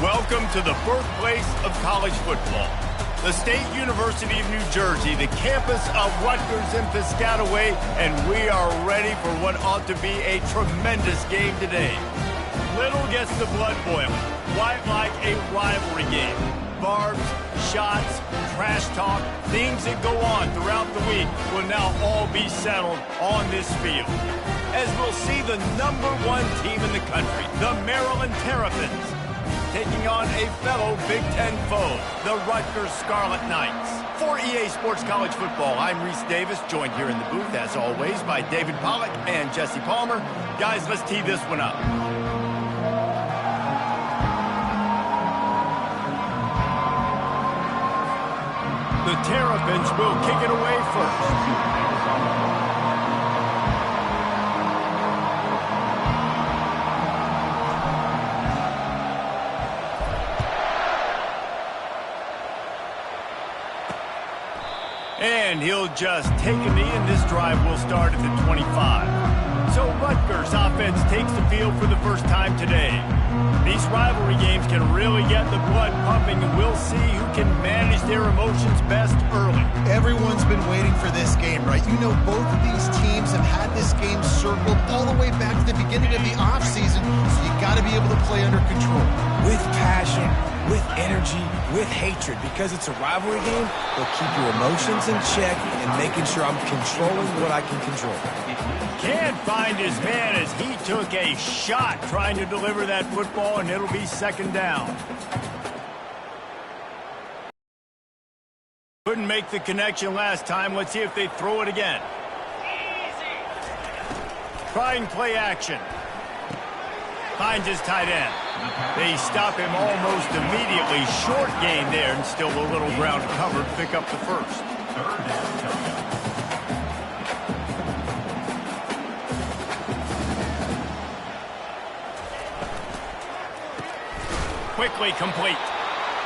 Welcome to the birthplace of college football. The State University of New Jersey, the campus of Rutgers in Piscataway, and we are ready for what ought to be a tremendous game today. Little gets the blood boiling, quite like a rivalry game. Barbs, shots, trash talk, things that go on throughout the week will now all be settled on this field. As we'll see the #1 team in the country, the Maryland Terrapins, taking on a fellow Big Ten foe, the Rutgers Scarlet Knights. For EA Sports College Football, I'm Reese Davis, joined here in the booth, as always, by David Pollack and Jesse Palmer. Guys, let's tee this one up. The Terrapins will kick it away first. And he'll just take a knee, and this drive will start at the 25. So Rutgers offense takes the field for the first time today. These rivalry games can really get the blood pumping, and we'll see who can manage their emotions best early. Everyone's been waiting for this game, right? You know, both of these teams have had this game circled all the way back to the beginning of the offseason, so you got to be able to play under control. With passion, with energy, with hatred, because it's a rivalry game. They'll keep your emotions in check and making sure I'm controlling what I can control. Can't find his man as he took a shot trying to deliver that football, and it'll be second down. Couldn't make the connection last time. Let's see if they throw it again. Trying play action. Finds his tight end. They stop him almost immediately. Short gain there, and still a little ground covered. Pick up the first. Quickly complete.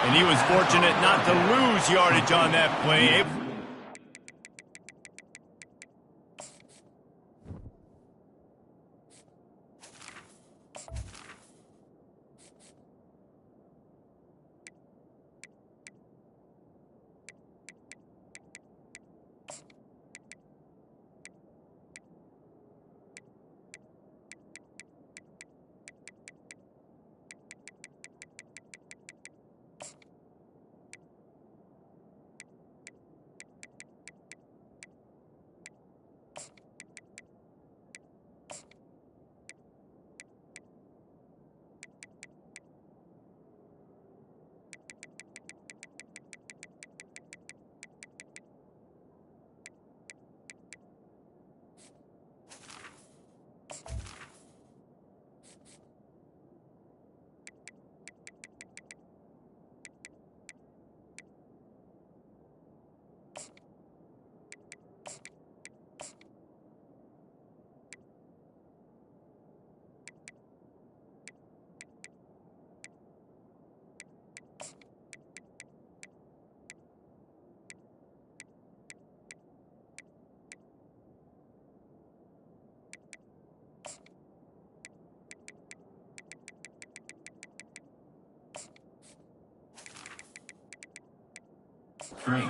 And he was fortunate not to lose yardage on that play. Three.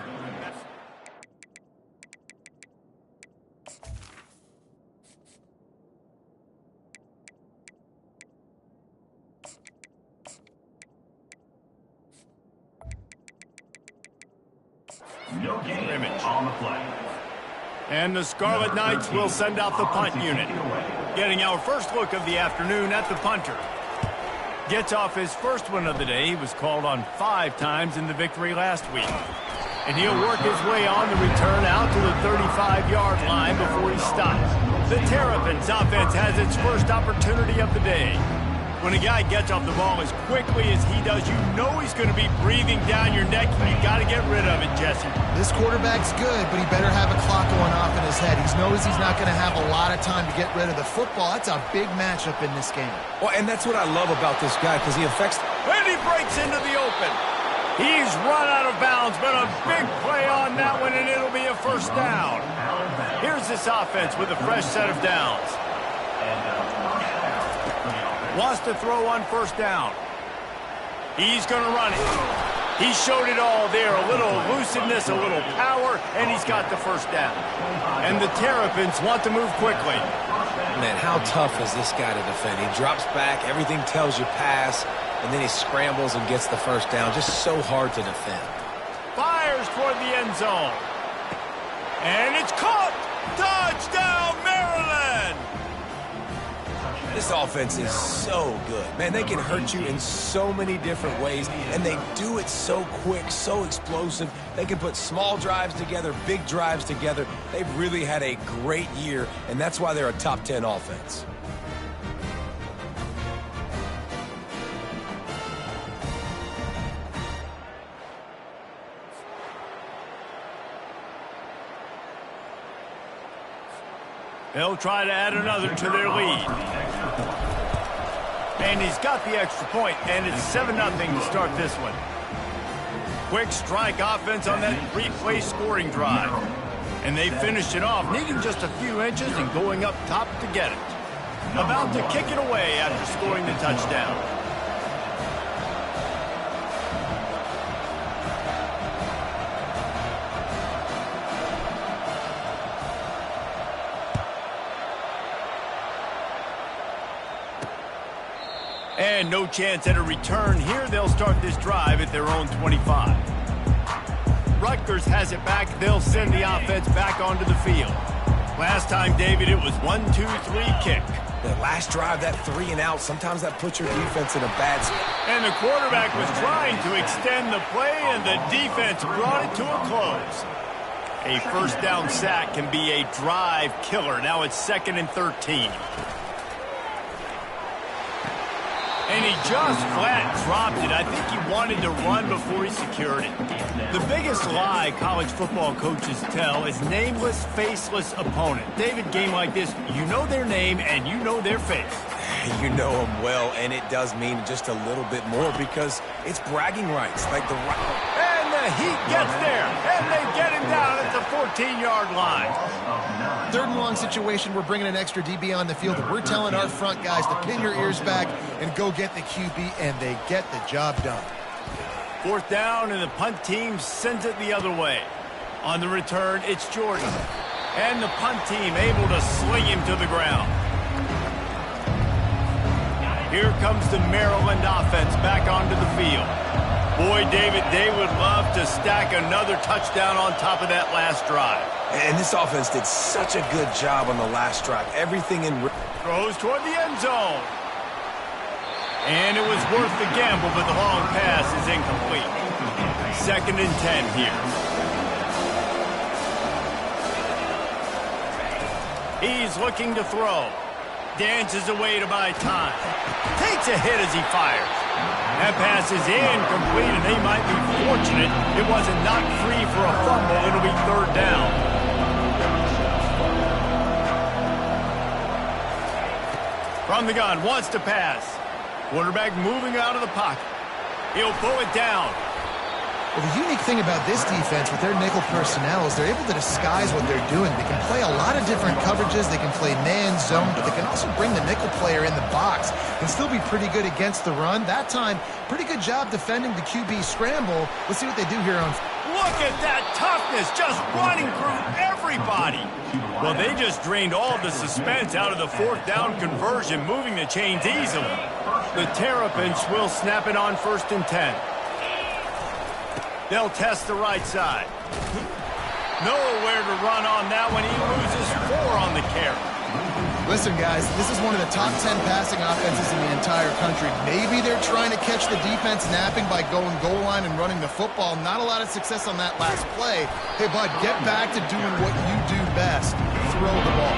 No game on the play. And the Scarlet Knights will send out the punt unit. Getting our first look of the afternoon at the punter. Gets off his first one of the day. He was called on 5 times in the victory last week. And he'll work his way on the return out to the 35-yard line before he stops. The Terrapins offense has its first opportunity of the day. When a guy gets off the ball as quickly as he does, you know he's going to be breathing down your neck, and you got to get rid of it, Jesse. This quarterback's good, but he better have a clock going off in his head. He knows he's not going to have a lot of time to get rid of the football. That's a big matchup in this game. Well, and that's what I love about this guy, because he affects... And he breaks into the open. He's run out of bounds, but a big play on that one, and it'll be a first down. Here's this offense with a fresh set of downs. Wants to throw on first down. He's going to run it. He showed it all there. A little elusiveness, a little power, and he's got the first down. And the Terrapins want to move quickly. Man, how tough is this guy to defend? He drops back, everything tells you pass, and then he scrambles and gets the first down. Just so hard to defend. Fires toward the end zone. And it's caught! Touchdown, Maryland! This offense is so good. Man, they can hurt you in so many different ways, and they do it so quick, so explosive. They can put small drives together, big drives together. They've really had a great year, and that's why they're a top 10 offense. They'll try to add another to their lead. And he's got the extra point, and it's 7-0 to start this one. Quick strike offense on that three-play scoring drive. And they finished it off, needing just a few inches and going up top to get it. About to kick it away after scoring the touchdown. And no chance at a return here. They'll start this drive at their own 25. Rutgers has it back. They'll send the offense back onto the field. Last time, David, it was 1-2-3 kick. The last drive, that 3 and out, sometimes that puts your defense in a bad spot. And the quarterback was trying to extend the play, and the defense brought it to a close. A first down sack can be a drive killer. Now it's 2nd and 13. And he just flat dropped it. I think he wanted to run before he secured it. The biggest lie college football coaches tell is nameless, faceless opponent. David, game like this, you know their name and you know their face. You know them well, and it does mean just a little bit more because it's bragging rights. Like the and the Heat gets there, and they get him down at the 14-yard line. 3rd and long situation, we're bringing an extra DB on the field. We're telling our front guys to pin your ears back and go get the QB, and they get the job done. 4th down, and the punt team sends it the other way. On the return, it's Jordan. And the punt team able to sling him to the ground. Here comes the Maryland offense back onto the field. Boy, David, they would love to stack another touchdown on top of that last drive. And this offense did such a good job on the last drive. Everything in... Throws toward the end zone. And it was worth the gamble, but the long pass is incomplete. 2nd and 10 here. He's looking to throw. Dances away to buy time. Takes a hit as he fires. That pass is incomplete, and they might be fortunate it wasn't knocked free for a fumble. It'll be 3rd down. From the gun, wants to pass. Quarterback moving out of the pocket. He'll pull it down. Well, the unique thing about this defense with their nickel personnel is they're able to disguise what they're doing. They can play a lot of different coverages. They can play man, zone, but they can also bring the nickel player in the box and still be pretty good against the run. That time, pretty good job defending the QB scramble. Let's see what they do here on... Look at that toughness, just running through everybody. Well, they just drained all the suspense out of the 4th down conversion, moving the chains easily. The Terrapins will snap it on 1st and 10. They'll test the right side. Nowhere to run on that one. He loses 4 on the carry. Listen, guys, this is one of the top 10 passing offenses in the entire country. Maybe they're trying to catch the defense napping by going goal line and running the football. Not a lot of success on that last play. Hey, bud, get back to doing what you do best. Throw the ball.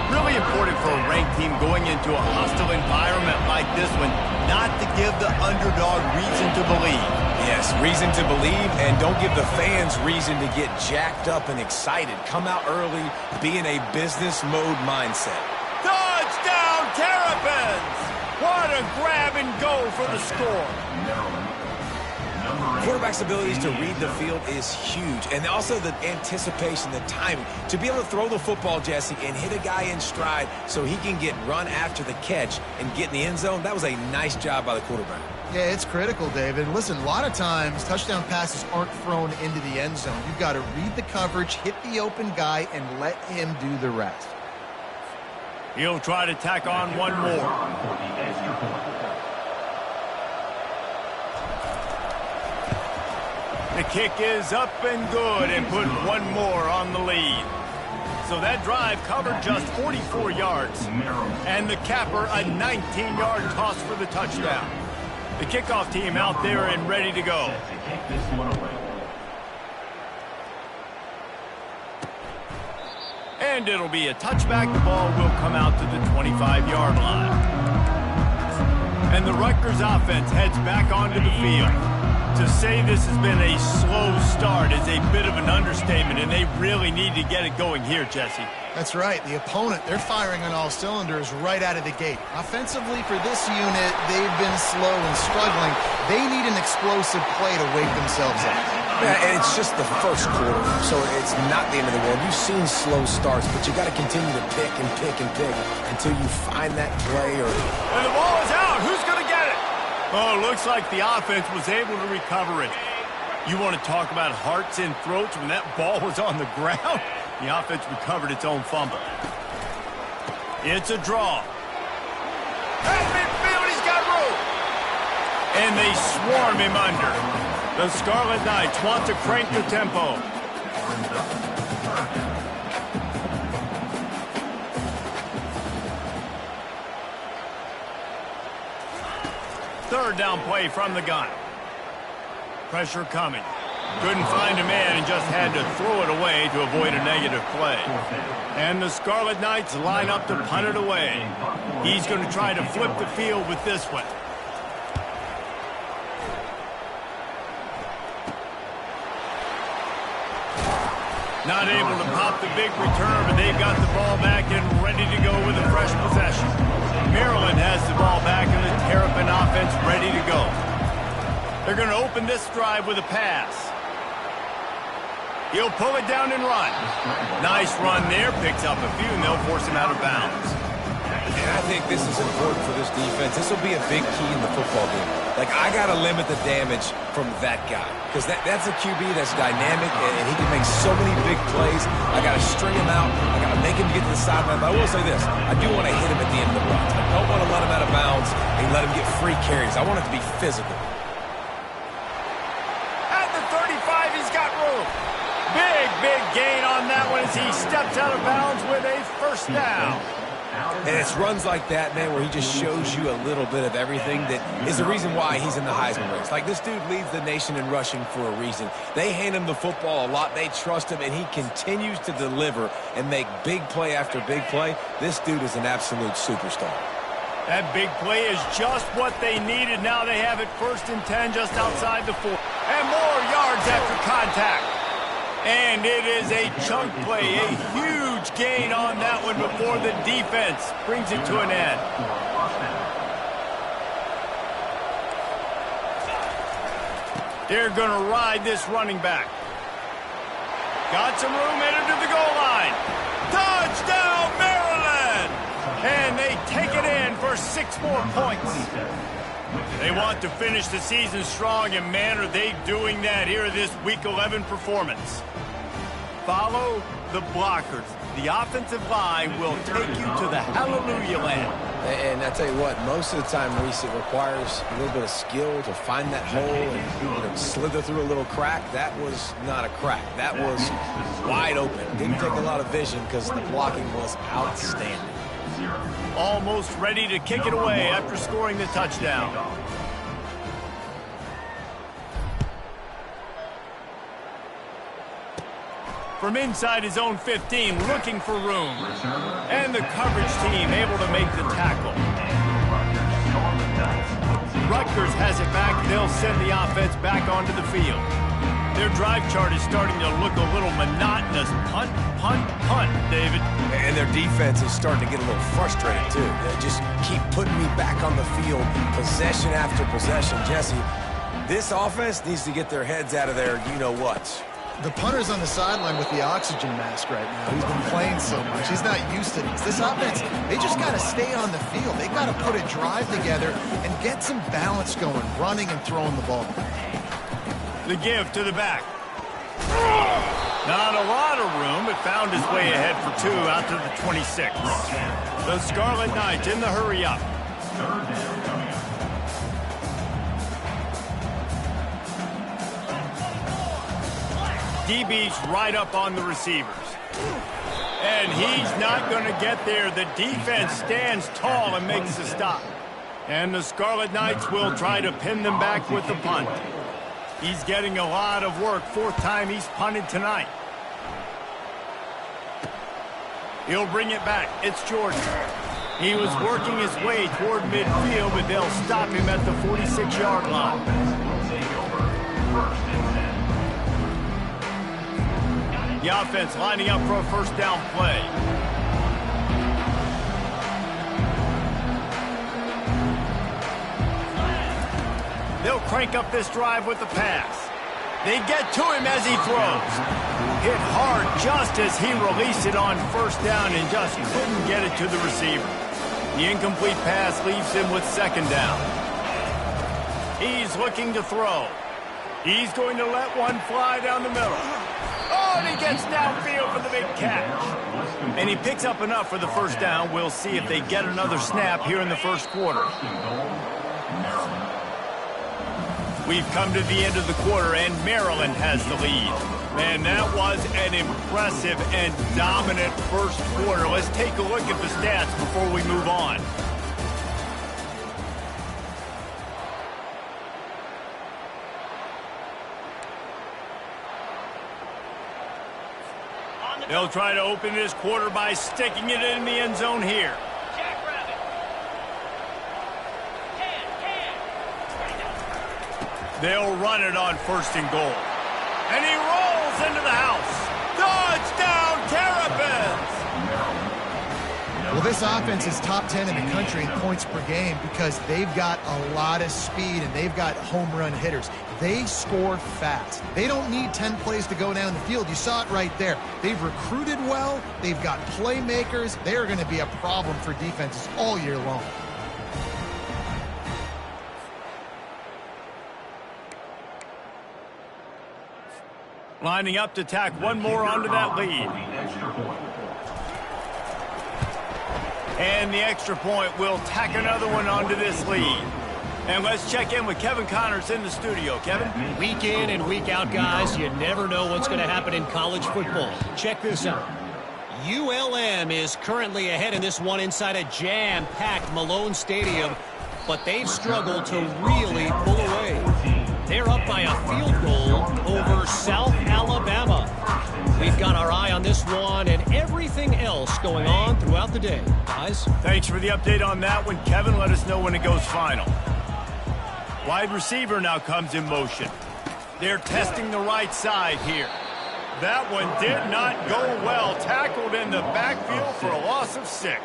Really important for a ranked team going into a hostile environment like this one, not to give the underdog reason to believe. Yes, reason to believe, and don't give the fans reason to get jacked up and excited. Come out early, be in a business mode mindset. Touchdown, Terrapins! What a grab and go for the score. Quarterback's abilities to read the field is huge, and also the anticipation, the timing. To be able to throw the football, Jesse, and hit a guy in stride so he can get run after the catch and get in the end zone, that was a nice job by the quarterback. Yeah, it's critical, David. And listen, a lot of times touchdown passes aren't thrown into the end zone. You've got to read the coverage, hit the open guy, and let him do the rest. He'll try to tack on one more. The kick is up and good and put one more on the lead. So that drive covered just 44 yards. And the capper, a 19-yard toss for the touchdown. The kickoff team out there and ready to go. And it'll be a touchback. The ball will come out to the 25-yard line. And the Rutgers offense heads back onto the field. To say this has been a slow start is a bit of an understatement, and they really need to get it going here, Jesse. That's right. The opponent, they're firing on all cylinders right out of the gate. Offensively, for this unit, they've been slow and struggling. They need an explosive play to wake themselves up. Yeah, and it's just the first quarter, so it's not the end of the world. You've seen slow starts, but you got to continue to pick and pick and pick until you find that play. And the ball is out. Who's going to get it? Oh, looks like the offense was able to recover it. You want to talk about hearts and throats when that ball was on the ground? The offense recovered its own fumble. It's a draw. At midfield, he's got room. And they swarm him under. The Scarlet Knights want to crank the tempo. Third down play from the gun. Pressure coming. Couldn't find a man and just had to throw it away to avoid a negative play. And the Scarlet Knights line up to punt it away. He's going to try to flip the field with this one. Not able to pop the big return, but they've got the ball back and ready to go with a fresh possession. Maryland has the ball back and the Terrapin offense ready to go. They're going to open this drive with a pass. He'll pull it down and run. Nice run there. Picks up a few, and they'll force him out of bounds. And I think this is important for this defense. This will be a big key in the football game. Like, I got to limit the damage from that guy. Because that's a QB that's dynamic, and he can make so many big plays. I got to string him out. I got to make him get to the sideline. But I will say this. I do want to hit him at the end of the route. I don't want to let him out of bounds and let him get free carries. I want it to be physical. At the 35, he's got room. Big gain on that one as he steps out of bounds with a first down. And it's runs like that, man, where he just shows you a little bit of everything that is the reason why he's in the Heisman race. Like, this dude leads the nation in rushing for a reason. They hand him the football a lot. They trust him, and he continues to deliver and make big play after big play. This dude is an absolute superstar. That big play is just what they needed. Now they have it 1st and 10 just outside the 4. And more yards after contact. And it is a chunk play, a huge gain on that one before the defense brings it to an end. They're going to ride this running back. Got some room, headed to the goal line. Touchdown, Maryland! And they take it in for 6 more points. They want to finish the season strong, and man, are they doing that here in this Week 11 performance. Follow the blockers. The offensive line will take you to the hallelujah land. And I tell you what, most of the time, Reese, it requires a little bit of skill to find that hole and slither through a little crack. That was not a crack. That was wide open. Didn't take a lot of vision because the blocking was outstanding. Almost ready to kick it away after scoring the touchdown. From inside his own 15, looking for room. And the coverage team able to make the tackle. Rutgers has it back. They'll send the offense back onto the field. Their drive chart is starting to look a little monotonous. Punt, punt, punt, David. And their defense is starting to get a little frustrated, too. They just keep putting me back on the field, possession after possession. Jesse, this offense needs to get their heads out of there, you-know-what. The punter's on the sideline with the oxygen mask right now. He's been playing so much. He's not used to this. This offense, they just got to stay on the field. They got to put a drive together and get some balance going, running and throwing the ball. The give to the back. Not a lot of room, but found his way ahead for 2 out to the 26. The Scarlet Knights in the hurry up. DB's right up on the receivers. And he's not going to get there. The defense stands tall and makes the stop. And the Scarlet Knights will try to pin them back with the punt. He's getting a lot of work. 4th time he's punted tonight. He'll bring it back. It's Jordan. He was working his way toward midfield, but they'll stop him at the 46-yard line. The offense lining up for a first down play. They'll crank up this drive with the pass. They get to him as he throws. Hit hard just as he released it on first down and just couldn't get it to the receiver. The incomplete pass leaves him with 2nd down. He's looking to throw. He's going to let one fly down the middle. Oh, and he gets downfield for the big catch. And he picks up enough for the first down. We'll see if they get another snap here in the first quarter. We've come to the end of the quarter, and Maryland has the lead. Man, that was an impressive and dominant first quarter. Let's take a look at the stats before we move on. They'll try to open this quarter by sticking it in the end zone here. They'll run it on 1st and goal. And he rolls into the house. Touchdown, Terps! Well, this offense is top 10 in the country in points per game because they've got a lot of speed and they've got home run hitters. They score fast. They don't need 10 plays to go down the field. You saw it right there. They've recruited well. They've got playmakers. They are going to be a problem for defenses all year long. Lining up to tack one more onto that lead. And the extra point will tack another one onto this lead. And let's check in with Kevin Connors in the studio. Kevin? Week in and week out, guys, you never know what's going to happen in college football. Check this out. ULM is currently ahead in this one inside a jam-packed Malone Stadium, but they've struggled to really pull away. They're up by a field goal over South Alabama. We've got our eye on this one and everything else going on throughout the day. Guys? Thanks for the update on that one, Kevin. Let us know when it goes final. Wide receiver now comes in motion. They're testing the right side here. That one did not go well. Tackled in the backfield for a loss of 6.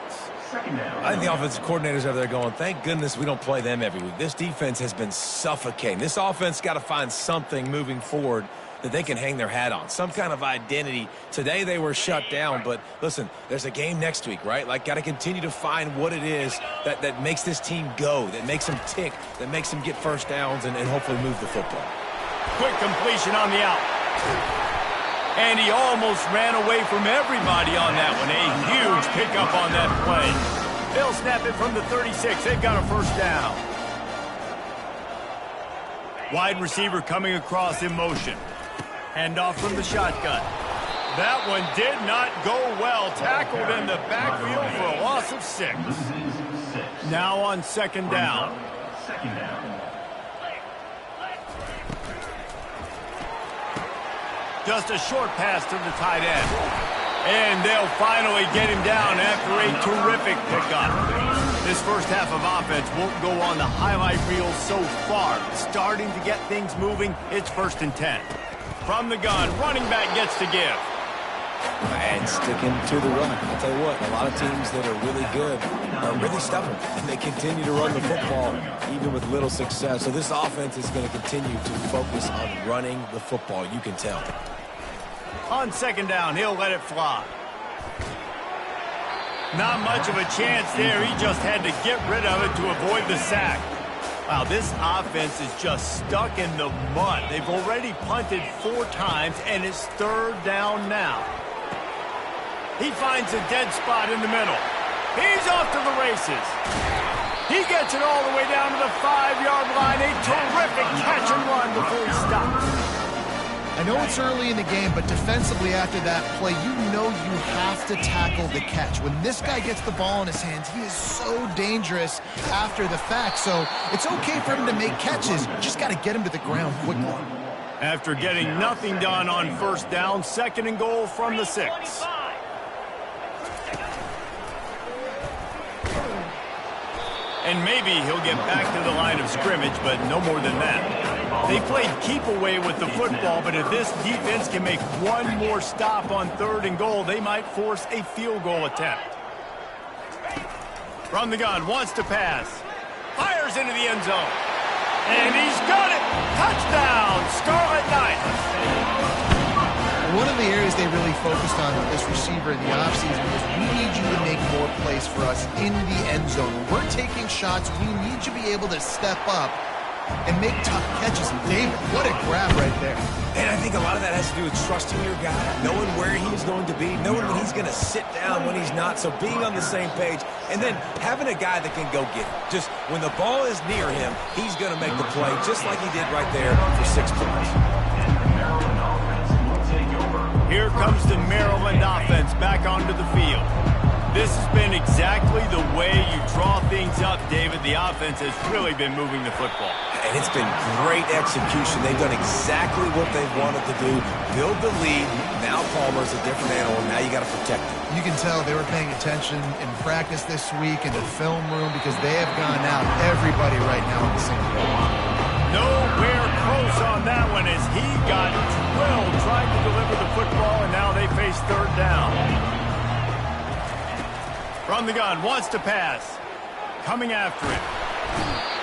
I think the offensive coordinators over there going, thank goodness we don't play them every week. This defense has been suffocating. This offense got to find something moving forward that they can hang their hat on, some kind of identity. Today they were shut down, but listen, there's a game next week, right? Like, got to continue to find what it is that makes this team go, that makes them tick, that makes them get first downs and hopefully move the football. Quick completion on the out. And he almost ran away from everybody on that one. A huge pickup on that play. They'll snap it from the 36. They've got a first down. Wide receiver coming across in motion. Handoff from the shotgun. That one did not go well. Tackled in the backfield for a loss of 6. Now on 2nd down. Just a short pass to the tight end. And they'll finally get him down after a terrific pickup. This first half of offense won't go on the highlight reel so far. Starting to get things moving. It's 1st and 10. From the gun, running back gets to give. And sticking to the run. I'll tell you what, a lot of teams that are really good are really stubborn. And they continue to run the football even with little success. So this offense is going to continue to focus on running the football. You can tell. On second down, he'll let it fly. Not much of a chance there. He just had to get rid of it to avoid the sack. Wow, this offense is just stuck in the mud. They've already punted 4 times, and it's third down now. He finds a dead spot in the middle. He's off to the races. He gets it all the way down to the 5-yard line. A terrific catch and run before he stops. I know it's early in the game, but defensively after that play, you know you have to tackle the catch. When this guy gets the ball in his hands, he is so dangerous after the fact. So it's okay for him to make catches. You just got to get him to the ground quickly. After getting nothing done on first down, second and goal from the 6. And maybe he'll get back to the line of scrimmage, but no more than that. They played keep away with the football, but if this defense can make one more stop on third and goal, they might force a field goal attempt. From the gun, wants to pass. Fires into the end zone. And he's got it. Touchdown, Scarlet Knights. One of the areas they really focused on with this receiver in the offseason was we need you to make more plays for us in the end zone. When we're taking shots, we need you to be able to step up and make tough catches. And David, what a grab right there. And I think a lot of that has to do with trusting your guy, knowing where he's going to be, knowing when he's going to sit down, when he's not, so being on the same page, and then having a guy that can go get it. Just when the ball is near him, he's going to make the play, just like he did right there for 6 points. Here comes the Maryland offense back onto the field. This has been exactly the way you draw things up, David. The offense has really been moving the football. And it's been great execution. They've done exactly what they've wanted to do. Build the lead. Now Palmer's a different animal. Now you got to protect him. You can tell they were paying attention in practice this week in the film room because they have gone out everybody right now on the same page. Nowhere close on that one as he got drilled trying to deliver the football, and now they face third down. From the gun, wants to pass. Coming after it.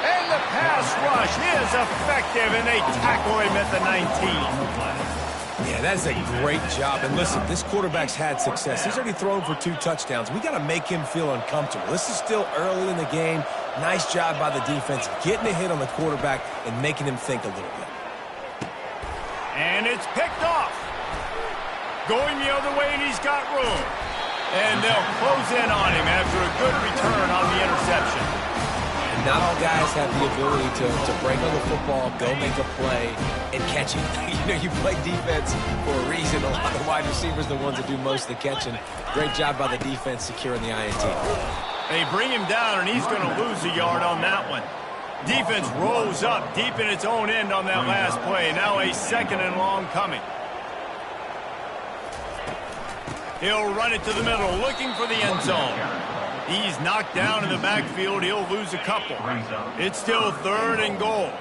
And the pass rush is effective, and they tackle him at the 19. Yeah, that's a great job. And listen, this quarterback's had success. He's already thrown for 2 touchdowns. We got to make him feel uncomfortable. This is still early in the game. Nice job by the defense, getting a hit on the quarterback and making him think a little bit. And it's picked off. Going the other way, and he's got room. And they'll close in on him after a good return on the interception. And not all guys have the ability to break on the football, go make a play, and catch it. You play defense for a reason. A lot of the wide receivers are the ones that do most of the catching. Great job by the defense securing the INT. They bring him down, and he's going to lose a yard on that one. Defense rolls up deep in its own end on that last play. Now a second and long coming. He'll run it to the middle, looking for the end zone. He's knocked down in the backfield. He'll lose a couple. It's still third and goal.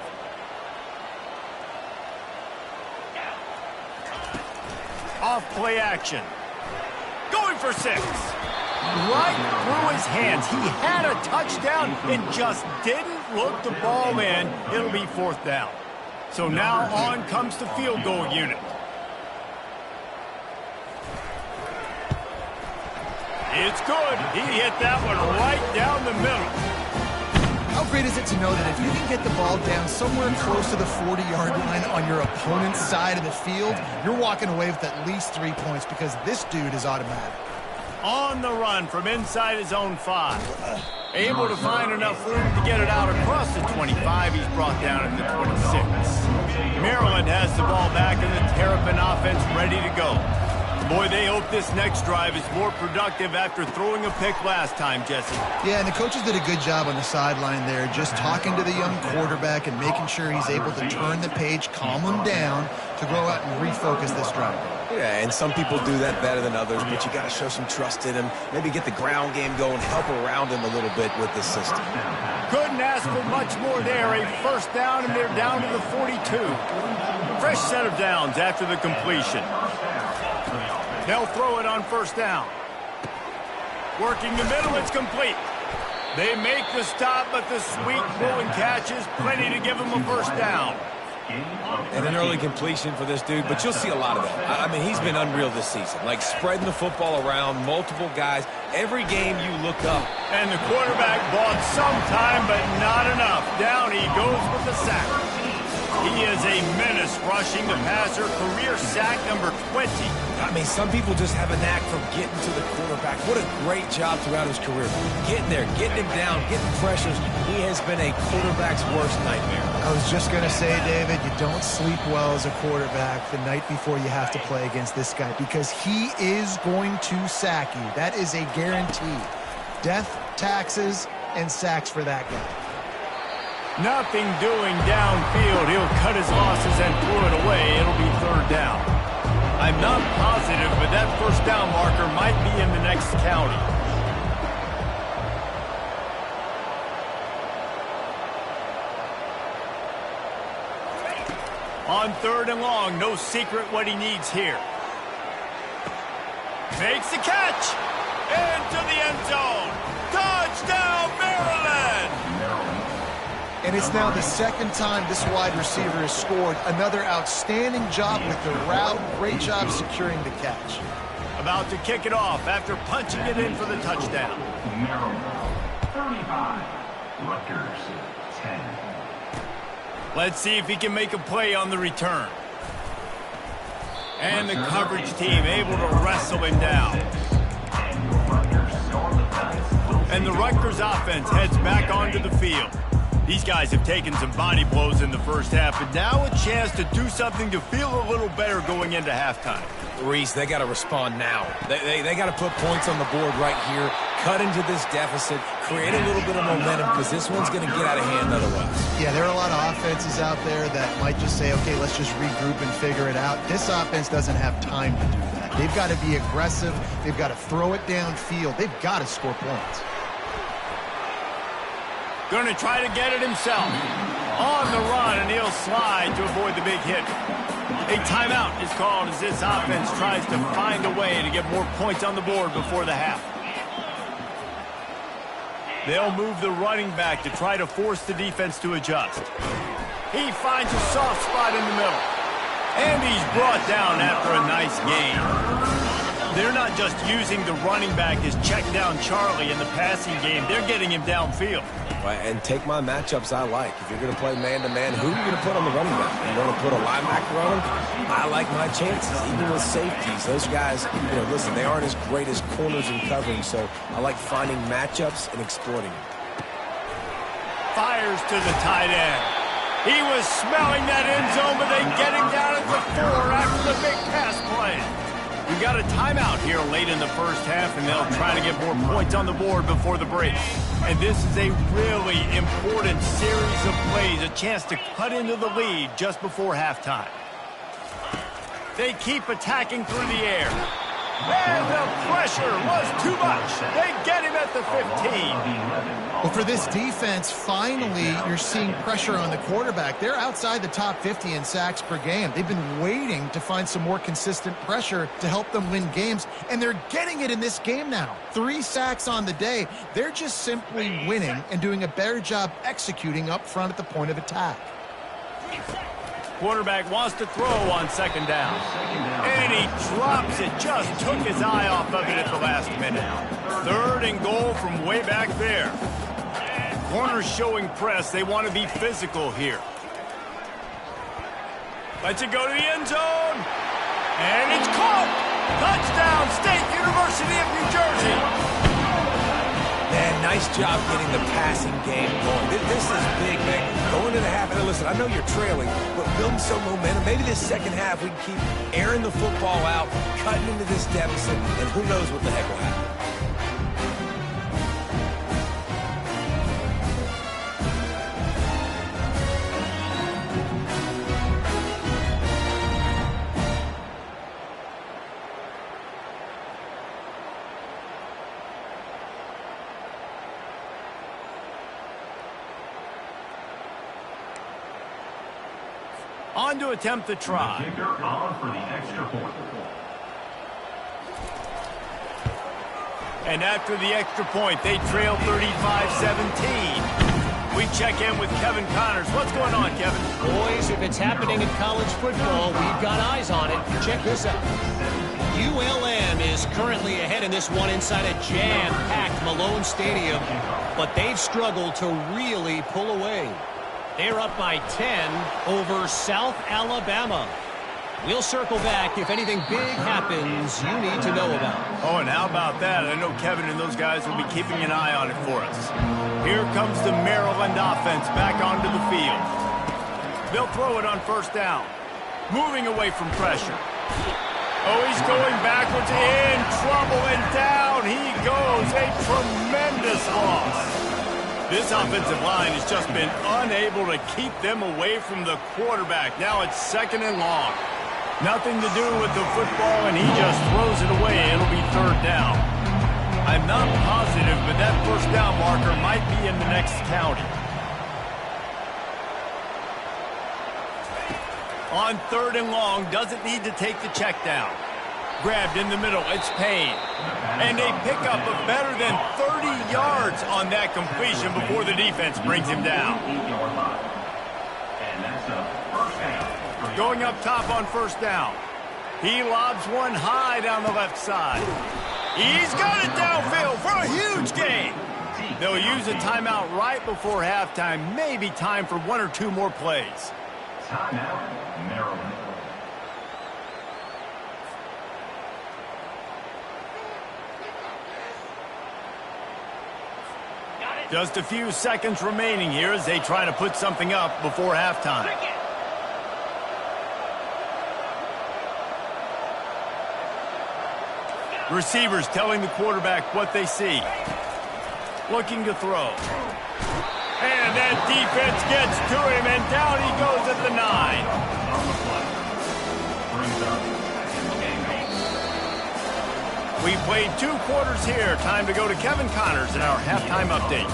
Off play action. Going for 6. Right through his hands. He had a touchdown and just didn't look the ball in. It'll be fourth down. So now on comes the field goal unit. It's good. He hit that one right down the middle. How great is it to know that if you can get the ball down somewhere close to the 40-yard line on your opponent's side of the field, you're walking away with at least 3 points because this dude is automatic. On the run from inside his own 5. Able to find enough room to get it out across the 25. He's brought down at the 26. Maryland has the ball back and the Terrapin offense ready to go. Boy, they hope this next drive is more productive after throwing a pick last time, Jesse. Yeah, and the coaches did a good job on the sideline there, just talking to the young quarterback and making sure he's able to turn the page, calm him down to go out and refocus this drive. Yeah, and some people do that better than others, but you got to show some trust in him. Maybe get the ground game going, help around him a little bit with this system. Couldn't ask for much more there. A first down, and they're down to the 42. Fresh set of downs after the completion. They'll throw it on first down. Working the middle, it's complete. They make the stop, but the sweet throw and catch is plenty to give them a first down. And an early completion for this dude, but you'll see a lot of that. I mean, he's been unreal this season, like spreading the football around, multiple guys. Every game you look up. And the quarterback bought some time, but not enough. Down he goes with the sack. He is a menace rushing the passer, career sack number 20. I mean, some people just have a knack for getting to the quarterback. What a great job throughout his career. Getting there, getting him down, getting pressures. He has been a quarterback's worst nightmare. I was just going to say, David, you don't sleep well as a quarterback the night before you have to play against this guy because he is going to sack you. That is a guarantee. Death, taxes, and sacks for that guy. Nothing doing downfield. He'll cut his losses and throw it away. It'll be third down. I'm not positive, but that first down marker might be in the next county. On third and long, no secret what he needs here. Makes the catch. Into the end zone. Touchdown, Maryland! And it's now the second time this wide receiver has scored. Another outstanding job with the route. Great job securing the catch. About to kick it off after punching it in for the touchdown. Maryland, 35. Rutgers, 10. Let's see if he can make a play on the return. And the coverage team able to wrestle him down. And the Rutgers offense heads back onto the field. These guys have taken some body blows in the first half, but now a chance to do something to feel a little better going into halftime. Reese, they got to respond now. They got to put points on the board right here, cut into this deficit, create a little bit of momentum because this one's going to get out of hand otherwise. Yeah, there are a lot of offenses out there that might just say, okay, let's just regroup and figure it out. This offense doesn't have time to do that. They've got to be aggressive. They've got to throw it downfield. They've got to score points. Going to try to get it himself. On the run, and he'll slide to avoid the big hit. A timeout is called as this offense tries to find a way to get more points on the board before the half. They'll move the running back to try to force the defense to adjust. He finds a soft spot in the middle. And he's brought down after a nice gain. They're not just using the running back as check down Charlie in the passing game. They're getting him downfield. Right, and take my matchups I like. If you're going to play man-to-man, who are you going to put on the running back? You want to put a linebacker on him? I like my chances, even with safeties. Those guys, listen, they aren't as great as corners in covering, so I like finding matchups and exploiting them. Fires to the tight end. He was smelling that end zone, but they get him down at the 4 after the big pass play. We've got a timeout here late in the first half, and they'll try to get more points on the board before the break. And this is a really important series of plays, a chance to cut into the lead just before halftime. They keep attacking through the air. And the pressure was too much. They get him at the 15. Well, for this defense, finally, you're seeing pressure on the quarterback. They're outside the top 50 in sacks per game. They've been waiting to find some more consistent pressure to help them win games, and they're getting it in this game now. 3 sacks on the day. They're just simply winning and doing a better job executing up front at the point of attack. Quarterback wants to throw on second down. And he drops it. Just took his eye off of it at the last minute. 3rd and goal from way back there. Corners showing press. They want to be physical here. Lets it go to the end zone. And it's caught. Touchdown, State University of New Jersey. Man, nice job getting the passing game going. This is big, man. Going to the half, and listen, I know you're trailing, but building some momentum. Maybe this second half we can keep airing the football out, cutting into this deficit, and who knows what the heck will happen. On to attempt the try. Kicker on for the extra point. And after the extra point, they trail 35-17. We check in with Kevin Connors. What's going on, Kevin? Boys, if it's happening in college football, we've got eyes on it. Check this out. ULM is currently ahead in this one inside a jam-packed Malone Stadium, but they've struggled to really pull away. They're up by 10 over South Alabama. We'll circle back if anything big happens you need to know about. Oh, and how about that? I know Kevin and those guys will be keeping an eye on it for us. Here comes the Maryland offense back onto the field. They'll throw it on first down. Moving away from pressure. Oh, he's going backwards, in trouble, and down he goes. A tremendous loss. This offensive line has just been unable to keep them away from the quarterback. Now it's 2nd and long. Nothing to do with the football, and he just throws it away. It'll be 3rd down. I'm not positive, but that first down marker might be in the next county. On 3rd and long, doesn't need to take the check down. Grabbed in the middle, it's Payne. And they pick up a better than 30 yards on that completion before the defense brings him down. And that's a first down. Going up top on first down. He lobs one high down the left side. He's got it downfield for a huge gain. They'll use a timeout right before halftime. Maybe time for 1 or 2 more plays. Timeout, Maryland. Just a few seconds remaining here as they try to put something up before halftime. Receivers telling the quarterback what they see. Looking to throw. And that defense gets to him, and down he goes at the 9. On the play. Brings up second and 8. We played 2 quarters here. Time to go to Kevin Connors in our halftime update.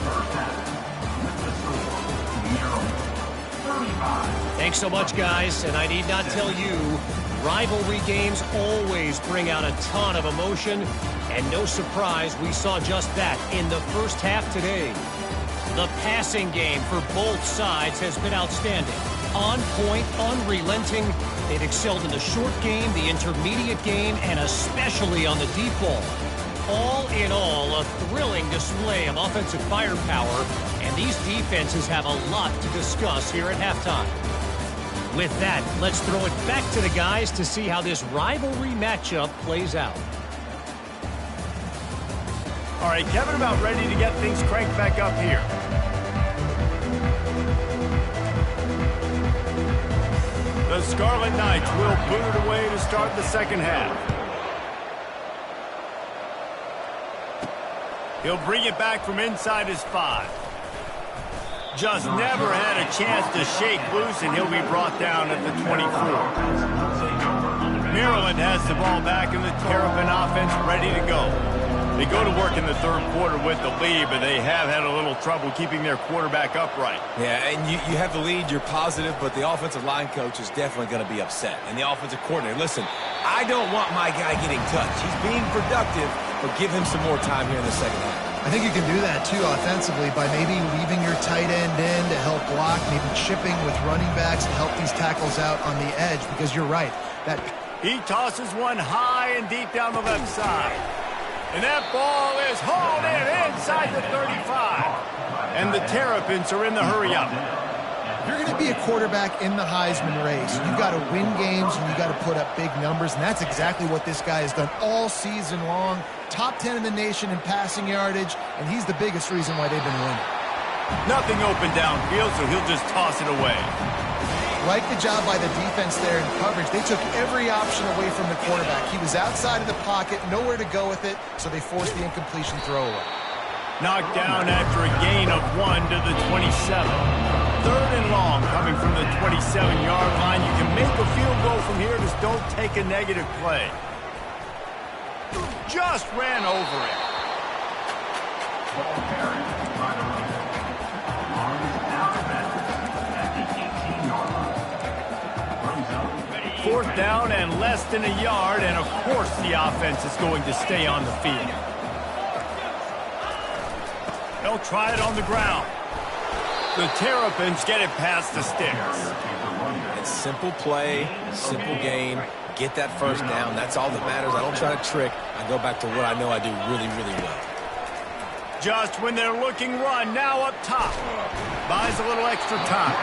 Thanks so much, guys, and I need not tell you, rivalry games always bring out a ton of emotion, and no surprise we saw just that in the first half today. The passing game for both sides has been outstanding. On point, unrelenting. They've excelled in the short game, the intermediate game, and especially on the deep ball. All in all, a thrilling display of offensive firepower, and these defenses have a lot to discuss here at halftime. With that, let's throw it back to the guys to see how this rivalry matchup plays out. All right, Kevin, about ready to get things cranked back up here. The Scarlet Knights will boot it away to start the second half. He'll bring it back from inside his 5. Just never had a chance to shake loose, and he'll be brought down at the 24. Maryland has the ball back, and the Terrapin offense ready to go. They go to work in the 3rd quarter with the lead, but they have had a little trouble keeping their quarterback upright. Yeah, and you have the lead, you're positive, but the offensive line coach is definitely going to be upset. And the offensive coordinator, listen, I don't want my guy getting touched. He's being productive, but give him some more time here in the second half. I think you can do that, too, offensively, by maybe leaving your tight end in to help block, maybe chipping with running backs to help these tackles out on the edge, because you're right. He tosses one high and deep down the left side. And that ball is hauled in inside the 35. And the Terrapins are in the hurry-up. If you're going to be a quarterback in the Heisman race, you've got to win games and you've got to put up big numbers, and that's exactly what this guy has done all season long. Top 10 in the nation in passing yardage, and he's the biggest reason why they've been winning. Nothing open downfield, so he'll just toss it away. Like the job by the defense there in coverage. They took every option away from the quarterback. He was outside of the pocket, nowhere to go with it, so they forced the incompletion throwaway. Knocked down after a gain of 1 to the 27. 3rd and long coming from the 27-yard line. You can make a field goal from here, just don't take a negative play. Just ran over it. Ball carried by the running back. Arms out back at the 18-yard line. Brings up 4th down and less than a yard, and of course the offense is going to stay on the field. They'll try it on the ground. The Terrapins get it past the sticks. It's simple play, simple game. Get that first down. That's all that matters. I don't try to trick. I go back to what I know I do really, really well. Just when they're looking run, now up top. Buys a little extra time.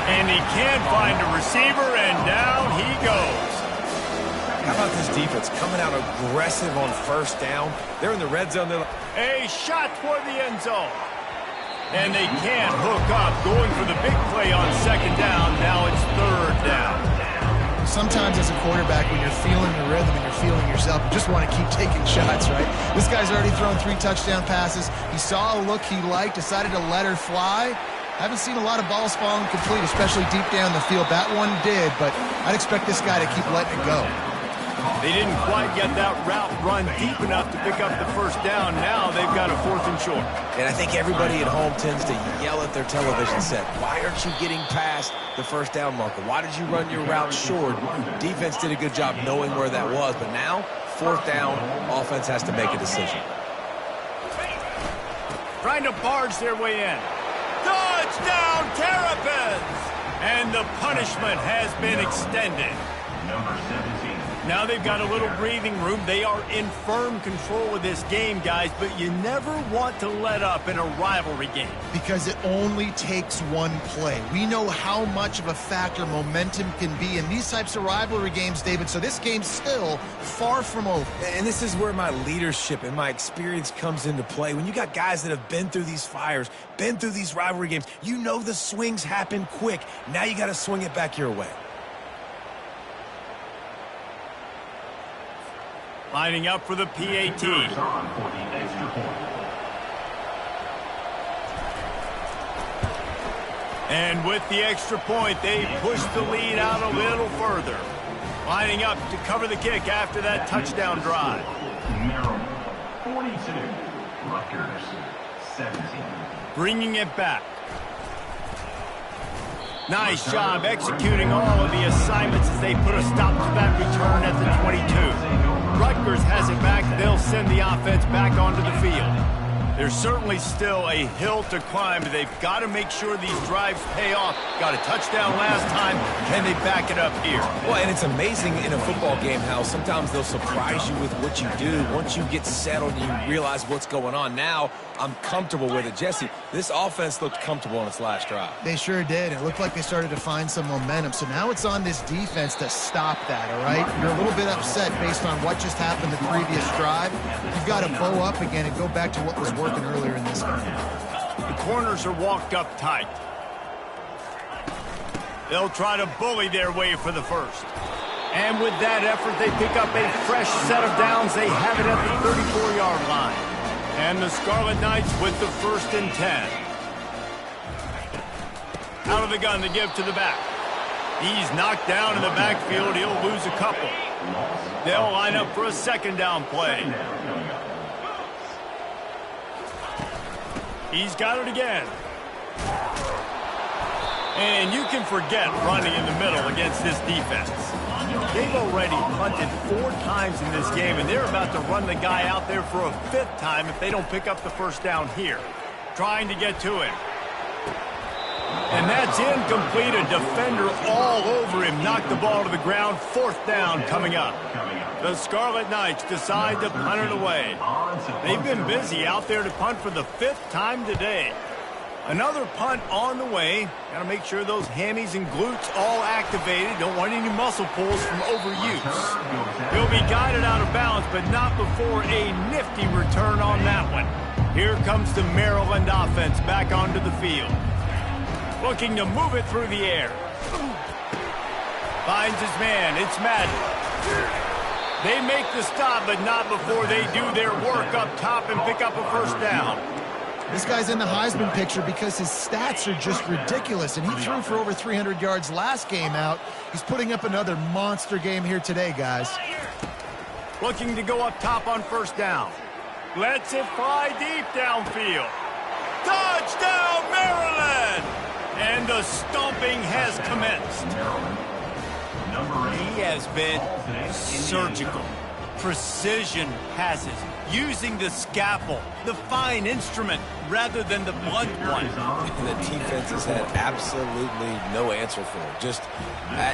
And he can't find a receiver, and down he goes. How about this defense coming out aggressive on first down? They're in the red zone. A shot toward the end zone. And they can't hook up. Going for the big play on second down. Now it's third down. Sometimes as a quarterback, when you're feeling the rhythm and you're feeling yourself, you just want to keep taking shots, right? This guy's already thrown 3 touchdown passes. He saw a look he liked, decided to let her fly. Haven't seen a lot of balls falling complete, especially deep down the field. That one did, but I'd expect this guy to keep letting it go. They didn't quite get that route run deep enough to pick up the first down. Now they've got a 4th and short. And I think everybody at home tends to yell at their television set, why aren't you getting past the first down marker? Why did you run your route short? Defense did a good job knowing where that was, but now, 4th down, offense has to make a decision. Trying to barge their way in. Touchdown, Terrapins! And the punishment has been extended. Number 17. Now they've got a little breathing room. They are in firm control of this game, guys, but you never want to let up in a rivalry game. Because it only takes one play. We know how much of a factor momentum can be in these types of rivalry games, David, so this game's still far from over. And this is where my leadership and my experience comes into play. When you got guys that have been through these fires, been through these rivalry games, you know the swings happen quick. Now you got to swing it back your way. Lining up for the PAT. And with the extra point, they push the lead out a little further. Lining up to cover the kick after that touchdown drive. Maryland, 42. Rutgers, 17. Bringing it back. Nice job executing all of the assignments as they put a stop to that return at the 22. Rutgers has it back. They'll send the offense back onto the field. There's certainly still a hill to climb. They've got to make sure these drives pay off. Got a touchdown last time. Can they back it up here? Well, and it's amazing in a football game how sometimes they'll surprise you with what you do. Once you get settled and you realize what's going on. Now, I'm comfortable with it. Jesse, this offense looked comfortable on its last drive. They sure did. It looked like they started to find some momentum. So now it's on this defense to stop that, all right? You're a little bit upset based on what just happened the previous drive. You've got to bow up again and go back to what was working earlier in this game. The corners are walked up tight. They'll try to bully their way for the first. And with that effort, they pick up a fresh set of downs. They have it at the 34-yard line. And the Scarlet Knights with the 1st and 10. Out of the gun to give to the back. He's knocked down in the backfield. He'll lose a couple. They'll line up for a 2nd down play. He's got it again. And you can forget running in the middle against this defense. They've already punted 4 times in this game, and they're about to run the guy out there for a 5th time if they don't pick up the 1st down here. Trying to get to him. And that's incomplete. A defender all over him. Knocked the ball to the ground. 4th down coming up. The Scarlet Knights decide to punt it away. They've been busy out there to punt for the 5th time today. Another punt on the way. Got to make sure those hammies and glutes all activated. Don't want any muscle pulls from overuse. He'll be guided out of bounds, but not before a nifty return on that one. Here comes the Maryland offense back onto the field. Looking to move it through the air. Finds his man. It's Madden. They make the stop, but not before they do their work up top and pick up a 1st down. This guy's in the Heisman picture because his stats are just ridiculous, and he threw for over 300 yards last game out. He's putting up another monster game here today, guys. Looking to go up top on 1st down. Lets it fly deep downfield. Touchdown, Maryland! And the stomping has commenced. He has been surgical. precision passes, using the scalpel, the fine instrument, rather than the blunt one. The defense has had absolutely no answer for him. Just,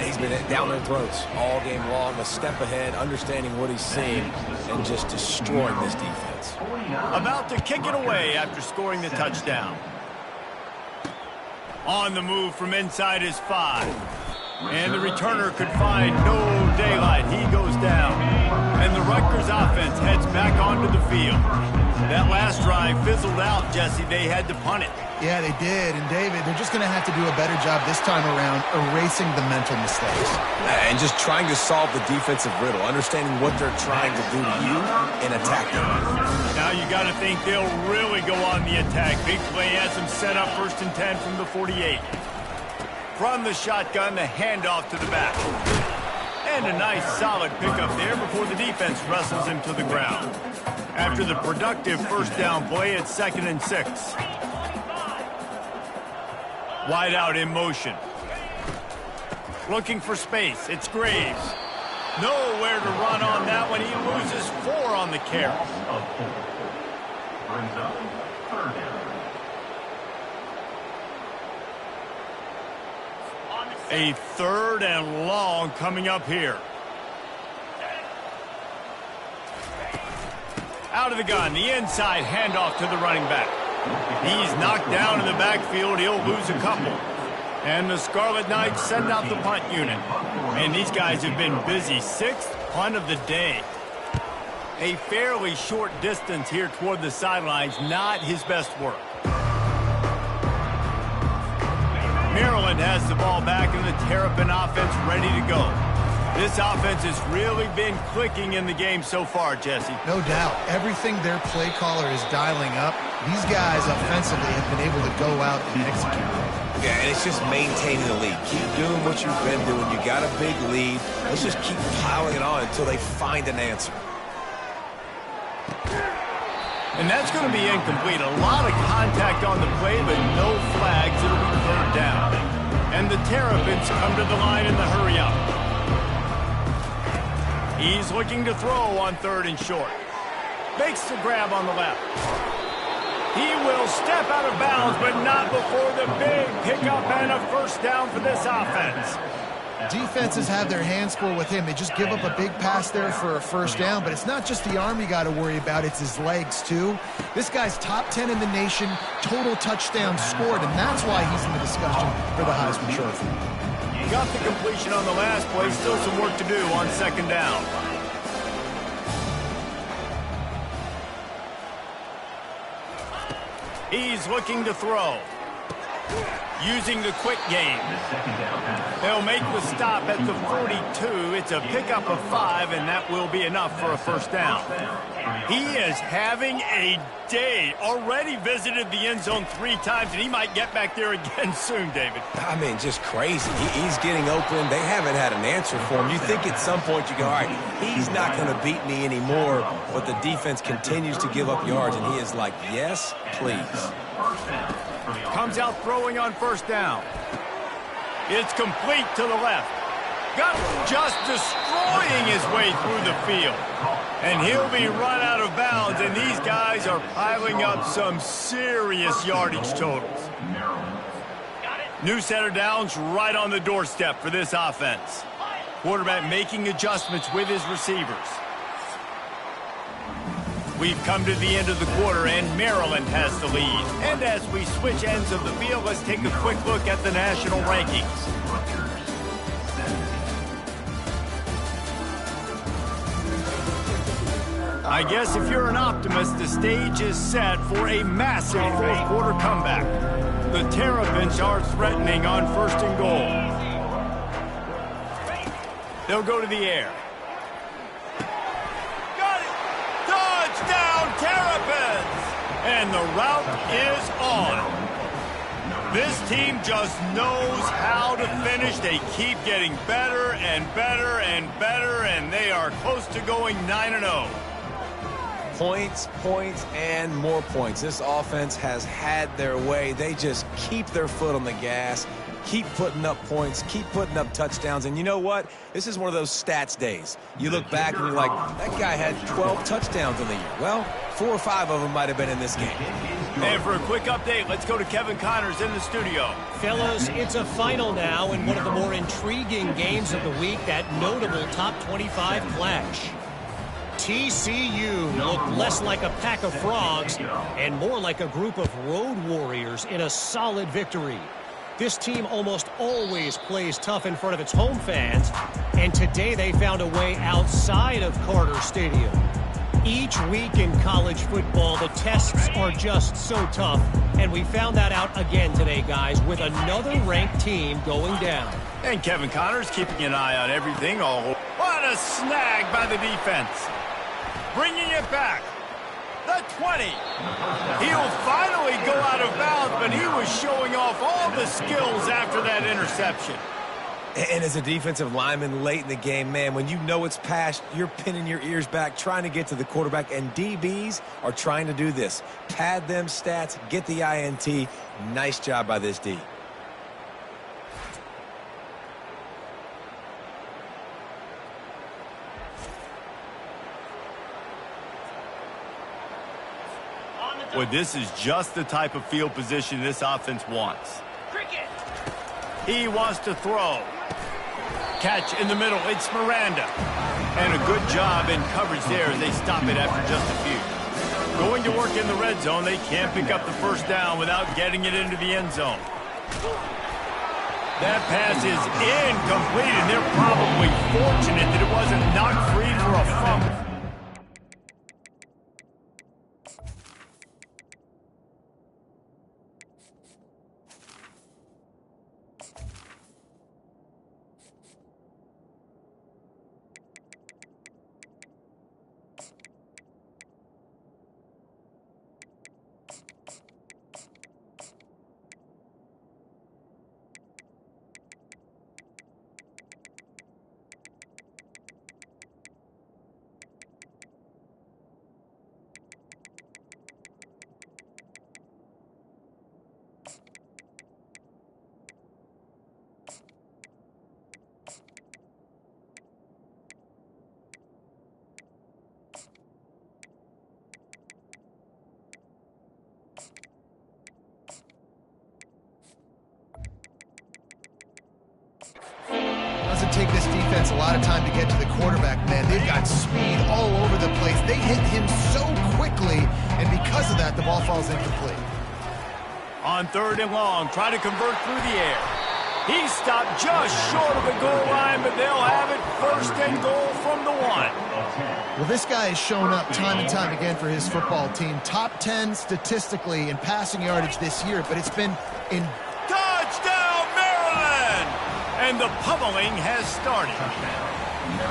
he's been down their throats all game long, a step ahead, understanding what he's seeing, and just destroying this defense. About to kick it away after scoring the touchdown. On the move from inside his 5. And the returner could find no daylight. He goes down. And the Rutgers offense heads back onto the field. That last drive fizzled out, Jesse. They had to punt it. Yeah, they did. And, David, they're just going to have to do a better job this time around erasing the mental mistakes. And just trying to solve the defensive riddle, understanding what they're trying to do to you and attack them. Now you got to think they'll really go on the attack. Big play has them set up 1st and 10 from the 48. From the shotgun, the handoff to the back. And a nice solid pickup there before the defense wrestles him to the ground. After the productive first down play, it's 2nd and 6. Wide out in motion. Looking for space. It's Graves. Nowhere to run on that one. He loses 4 on the carry. Brings up 3rd down. A 3rd and long coming up here. Out of the gun, the inside handoff to the running back. He's knocked down in the backfield. He'll lose a couple. And the Scarlet Knights send out the punt unit. And these guys have been busy. 6th punt of the day. A fairly short distance here toward the sidelines. Not his best work. Maryland has the ball back and the Terrapin offense ready to go. This offense has really been clicking in the game so far, Jesse. No doubt. Everything their play caller is dialing up, these guys offensively have been able to go out and execute. Yeah, and it's just maintaining the lead. Keep doing what you've been doing. You got a big lead. Let's just keep piling it on until they find an answer. And that's going to be incomplete. A lot of contact on the play, but no flags. It'll be 3rd down. And the Terrapins come to the line in the hurry up. He's looking to throw on 3rd and short. Makes the grab on the left. He will step out of bounds, but not before the big pickup and a 1st down for this offense. Defenses have their hands full with him. They just give up a big pass there for a 1st down, but it's not just the arm you got to worry about, it's his legs too. This guy's top 10 in the nation, total touchdowns scored, and that's why he's in the discussion for the Heisman Trophy. Got the completion on the last play, still some work to do on 2nd down. He's looking to throw. Using the quick game. They'll make the stop at the 42. It's a pickup of 5, and that will be enough for a 1st down. He is having a day. Already visited the end zone 3 times, and he might get back there again soon, David. I mean, just crazy. He's getting open. They haven't had an answer for him. You think at some point you go, all right, he's not going to beat me anymore, but the defense continues to give up yards, and he is like, yes, please. Comes out throwing on 1st down. It's complete to the left. Got just destroying his way through the field. And he'll be run out of bounds, and these guys are piling up some serious yardage totals. New set of downs right on the doorstep for this offense. Quarterback making adjustments with his receivers. We've come to the end of the quarter, and Maryland has the lead. And as we switch ends of the field, let's take a quick look at the national rankings. I guess if you're an optimist, the stage is set for a massive 4th quarter comeback. The Terrapins are threatening on 1st and goal. They'll go to the air. Touchdown, Terrapins! And the route is on. This team just knows how to finish. They keep getting better and better and better, and they are close to going 9-0. Points, points, and more points. This offense has had their way. They just keep their foot on the gas, keep putting up points, keep putting up touchdowns. And you know what? This is one of those stats days. You look back and you're like, that guy had 12 touchdowns in the year. Well, 4 or 5 of them might have been in this game. And for a quick update, let's go to Kevin Connors in the studio. Fellas, it's a final now in one of the more intriguing games of the week, that notable top 25 clash. TCU looked less like a pack of frogs and more like a group of road warriors in a solid victory. This team almost always plays tough in front of its home fans, and today they found a way outside of Carter Stadium. Each week in college football, the tests are just so tough, and we found that out again today, guys, with another ranked team going down. And Kevin Connors keeping an eye on everything. Oh, what a snag by the defense. Bringing it back. The 20. He'll finally go out of bounds, but he was showing off all the skills after that interception. And as a defensive lineman late in the game, man, when you know it's past, you're pinning your ears back, trying to get to the quarterback, and DBs are trying to do this. Pad them stats, get the INT. Nice job by this D. Well, this is just the type of field position this offense wants. He wants to throw. Catch in the middle. It's Miranda. And a good job in coverage there as they stop it after just a few. Going to work in the red zone. They can't pick up the first down without getting it into the end zone. That pass is incomplete, and they're probably fortunate that it wasn't knocked free for a fumble. Take this defense a lot of time to get to the quarterback, man. They've got speed all over the place. They hit him so quickly, and because of that, the ball falls incomplete. On 3rd and long, try to convert through the air. He stopped just short of the goal line, but they'll have it 1st and goal from the 1. Well, this guy has shown up time and time again for his football team. Top 10 statistically in passing yardage this year, but it's been in... Touchdown, Maryland! And the pummeling has started.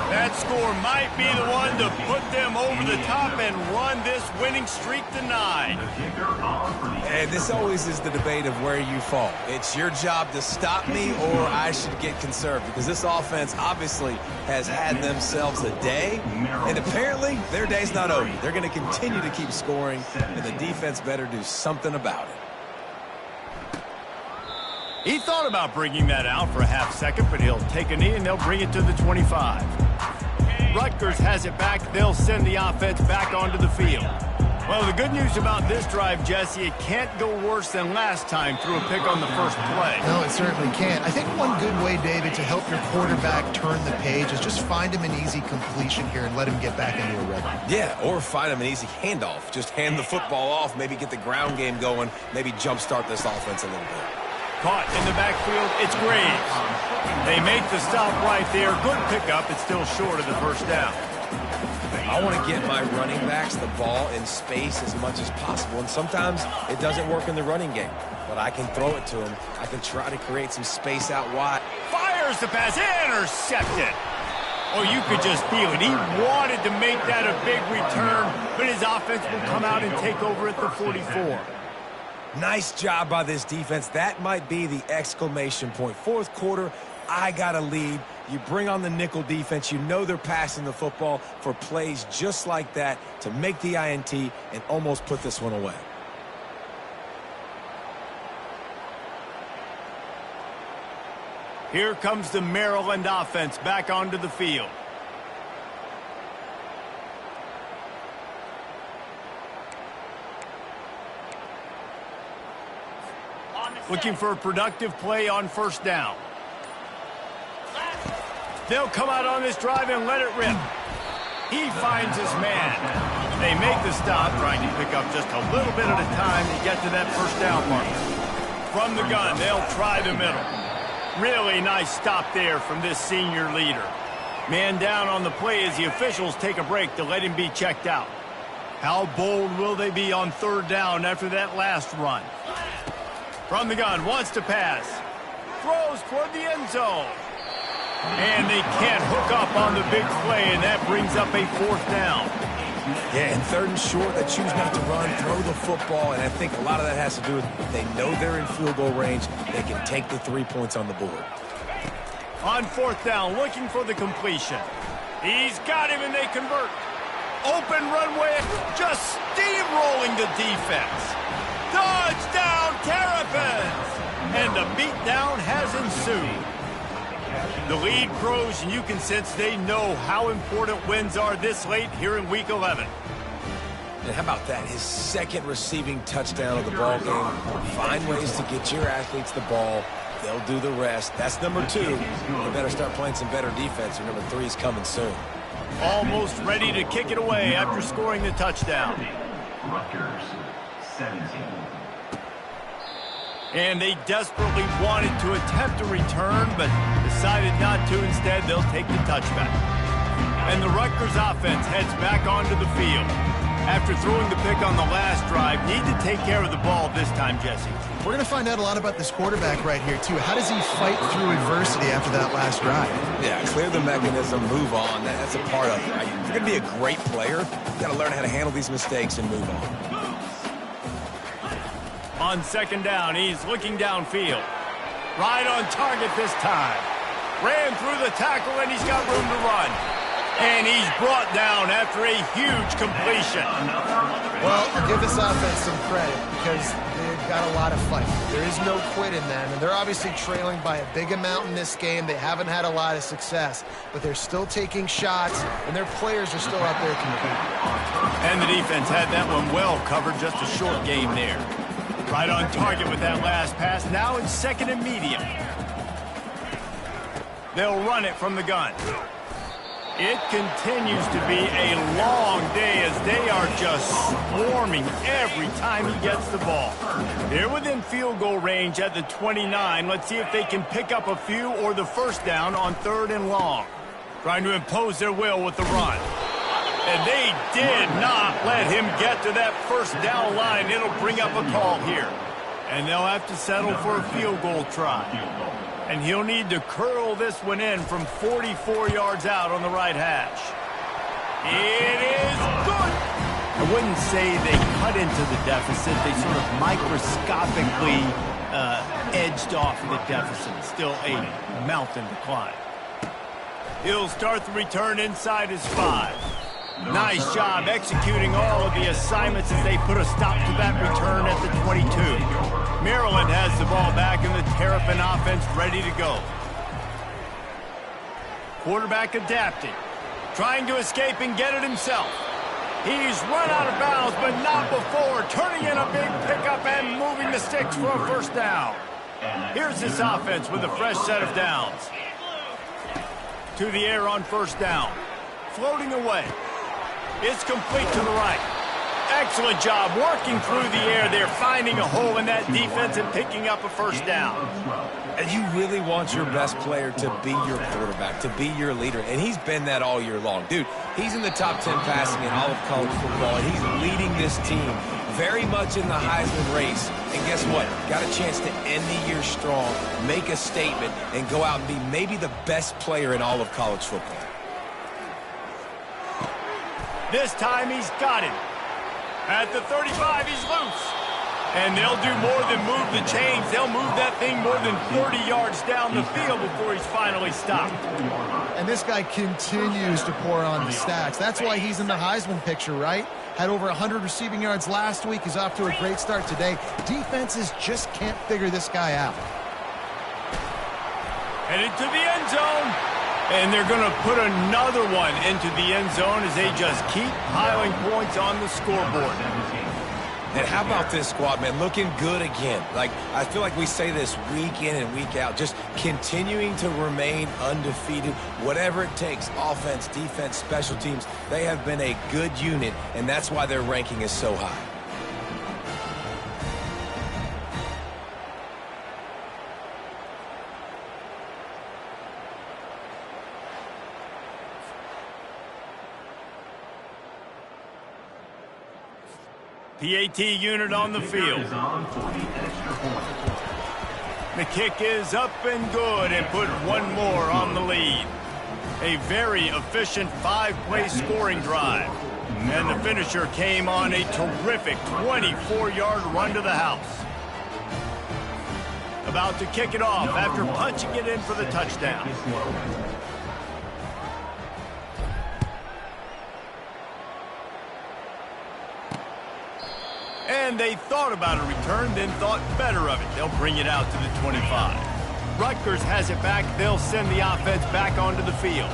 That score might be the one to put them over the top and run this winning streak to 9. And this always is the debate of where you fall. It's your job to stop me, or I should get conserved, because this offense obviously has had themselves a day, and apparently their day's not over. They're going to continue to keep scoring, and the defense better do something about it. He thought about bringing that out for a half second, but he'll take a knee and they'll bring it to the 25. Rutgers has it back. They'll send the offense back onto the field. Well, the good news about this drive, Jesse, it can't go worse than last time through a pick on the first play. No, it certainly can't. I think one good way, David, to help your quarterback turn the page is just find him an easy completion here and let him get back into a rhythm. Yeah, or find him an easy handoff. Just hand the football off, maybe get the ground game going, maybe jumpstart this offense a little bit. Caught in the backfield, it's Graves. They make the stop right there. Good pickup. It's still short of the first down. I want to get my running backs the ball in space as much as possible, and sometimes it doesn't work in the running game, but I can throw it to him. I can try to create some space out wide. Fires the pass, intercepted. Oh, you could just feel it. He wanted to make that a big return, but his offense will come out and take over at the 44. Nice job by this defense. That might be the exclamation point. 4th quarter, I got a lead. You bring on the nickel defense. You know they're passing the football for plays just like that to make the INT and almost put this one away. Here comes the Maryland offense back onto the field. Looking for a productive play on first down. They'll come out on this drive and let it rip. He finds his man. They make the stop, trying to pick up just a little bit at a time to get to that first down mark. From the gun, they'll try the middle. Really nice stop there from this senior leader. Man down on the play as the officials take a break to let him be checked out. How bold will they be on third down after that last run? From the gun, wants to pass. Throws toward the end zone. And they can't hook up on the big play, and that brings up a fourth down. Yeah, and third and short, they choose not to run, throw the football, and I think a lot of that has to do with they know they're in field goal range. They can take the 3 points on the board. On fourth down, looking for the completion. He's got him, and they convert. Open runway, just steamrolling the defense. Touchdown, Terrapins! And the beatdown has ensued. The lead grows, and you can sense they know how important wins are this late here in Week 11. And how about that? His second receiving touchdown of the ball game. Find ways to get your athletes the ball. They'll do the rest. That's number 2. You better start playing some better defense, or number 3 is coming soon. Almost ready to kick it away after scoring the touchdown. Rutgers, 17. And they desperately wanted to attempt a return, but decided not to. Instead, they'll take the touchback. And the Rutgers offense heads back onto the field. After throwing the pick on the last drive, need to take care of the ball this time, Jesse. We're going to find out a lot about this quarterback right here, too. How does he fight through adversity after that last drive? Yeah, clear the mechanism, move on. That's a part of it. Right? If you're going to be a great player, you got to learn how to handle these mistakes and move on. On second down, he's looking downfield. Right on target this time. Ran through the tackle, and he's got room to run. And he's brought down after a huge completion. Well, I'll give this offense some credit because they've got a lot of fight. There is no quit in them, and they're obviously trailing by a big amount in this game. They haven't had a lot of success, but they're still taking shots, and their players are still out there competing. And the defense had that one well covered, just a short game there. Right on target with that last pass. Now it's second and medium. They'll run it from the gun. It continues to be a long day as they are just swarming every time he gets the ball. They're within field goal range at the 29. Let's see if they can pick up a few or the first down on third and long. Trying to impose their will with the run. And they did not let him get to that first down line. It'll bring up a call here. And they'll have to settle for a field goal try. And he'll need to curl this one in from 44 yards out on the right hash. It is good. I wouldn't say they cut into the deficit. They sort of microscopically edged off the deficit. Still a mountain to climb. He'll start the return inside his 5. Nice job executing all of the assignments as they put a stop to that return at the 22. Maryland has the ball back and the Terrapin offense ready to go. Quarterback adapting. Trying to escape and get it himself. He's run out of bounds, but not before. Turning in a big pickup and moving the sticks for a first down. Here's this offense with a fresh set of downs. To the air on first down. Floating away. It's complete to the right. Excellent job working through the air there, finding a hole in that defense and picking up a first down. And you really want your best player to be your quarterback, to be your leader, and he's been that all year long. Dude, he's in the top 10 passing in all of college football, and he's leading this team very much in the Heisman race. And guess what? Got a chance to end the year strong, make a statement, and go out and be maybe the best player in all of college football. This time he's got him. At the 35, he's loose. And they'll do more than move the chains. They'll move that thing more than 30 yards down the field before he's finally stopped. And this guy continues to pour on the stats. That's why he's in the Heisman picture, right? Had over 100 receiving yards last week. He's off to a great start today. Defenses just can't figure this guy out. Headed to the end zone. And they're going to put another one into the end zone as they just keep piling points on the scoreboard. And how about this squad, man? Looking good again. I feel like we say this week in and week out, just continuing to remain undefeated. Whatever it takes, offense, defense, special teams, they have been a good unit, and that's why their ranking is so high. PAT unit on the field. The kick is up and good and put one more on the lead. A very efficient 5-play scoring drive. And the finisher came on a terrific 24-yard run to the house. About to kick it off after punching it in for the touchdown. And they thought about a return, then thought better of it. They'll bring it out to the 25. Rutgers has it back. They'll send the offense back onto the field.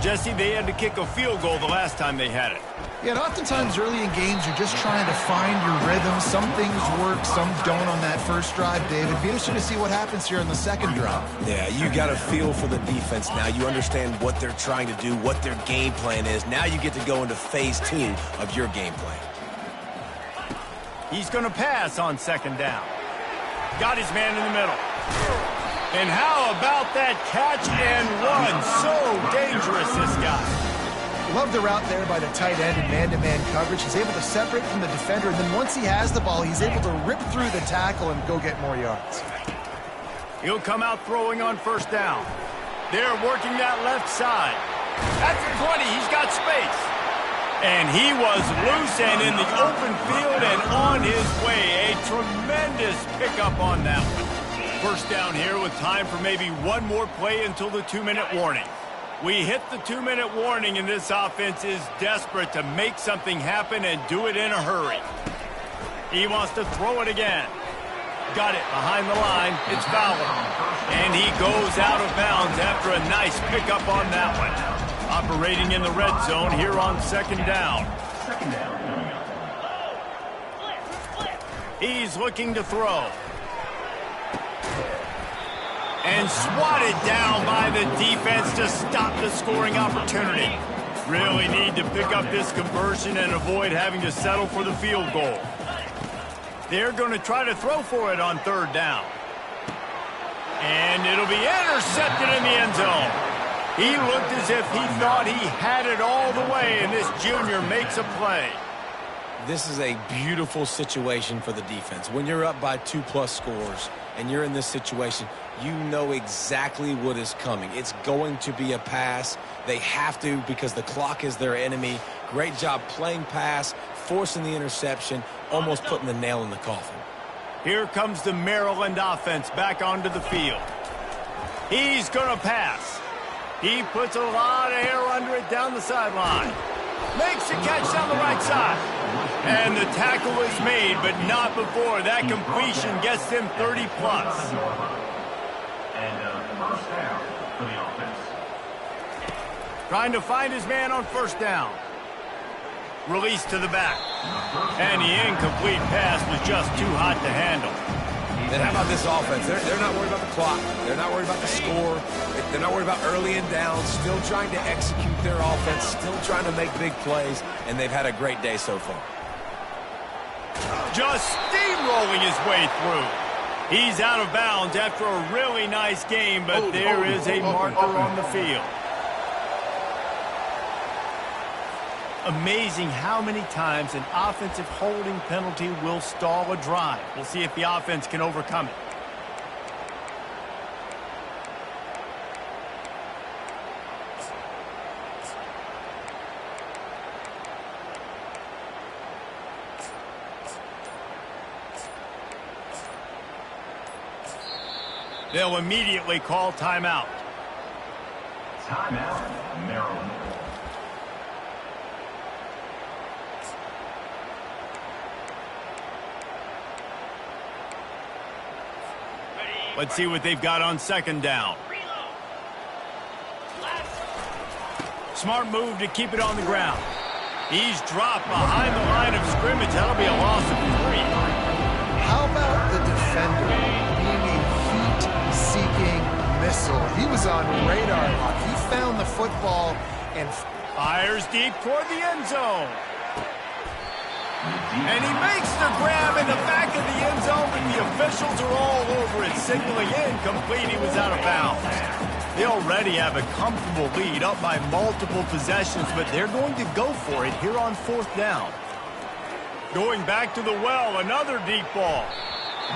Jesse, they had to kick a field goal the last time they had it. Yeah, and oftentimes early in games, you're just trying to find your rhythm. Some things work, some don't on that first drive, David. Be interested to see what happens here in the second drive. Yeah, you got a feel for the defense now. You understand what they're trying to do, what their game plan is. Now you get to go into phase 2 of your game plan. He's going to pass on second down. Got his man in the middle. And how about that catch and run? So dangerous, this guy. Love the route there by the tight end in man-to-man coverage. He's able to separate from the defender, and then once he has the ball, he's able to rip through the tackle and go get more yards. He'll come out throwing on first down. They're working that left side. That's the 20. He's got space. And he was loose and in the open field and on his way. A tremendous pickup on that one. First down here with time for maybe one more play until the 2-minute warning. We hit the 2-minute warning, and this offense is desperate to make something happen and do it in a hurry. He wants to throw it again. Got it behind the line. It's Fowler. And he goes out of bounds after a nice pickup on that one. Operating in the red zone here on second down. He's looking to throw. And swatted down by the defense to stop the scoring opportunity. Really need to pick up this conversion and avoid having to settle for the field goal. They're going to try to throw for it on third down. And it'll be intercepted in the end zone. He looked as if he thought he had it all the way, and this junior makes a play. This is a beautiful situation for the defense. When you're up by 2+ scores and you're in this situation, you know exactly what is coming. It's going to be a pass. They have to because the clock is their enemy. Great job playing pass, forcing the interception, almost putting the nail in the coffin. Here comes the Maryland offense back onto the field. He's going to pass. He puts a lot of air under it down the sideline. Makes the catch down the right side. And the tackle is made, but not before that completion gets them 30+. And first down for the offense. Trying to find his man on first down. Release to the back. And the incomplete pass was just too hot to handle. And how about this offense? They're not worried about the clock. They're not worried about the score. They're not worried about early and down. Still trying to execute their offense. Still trying to make big plays. And they've had a great day so far. Just steamrolling his way through. He's out of bounds after a really nice game, but there is a marker on the field. Amazing how many times an offensive holding penalty will stall a drive. We'll see if the offense can overcome it. They'll immediately call timeout. Timeout, Maryland. Let's see what they've got on second down. Smart move to keep it on the ground. He's dropped behind the line of scrimmage. That'll be a loss of 3. How about the defender being a heat-seeking missile? He was on radar lock. He found the football and fires deep toward the end zone. And he makes the grab in the back of the end zone, but the officials are all over it, signaling incomplete. He was out of bounds. They already have a comfortable lead, up by multiple possessions, but they're going to go for it here on 4th down. Going back to the well, another deep ball.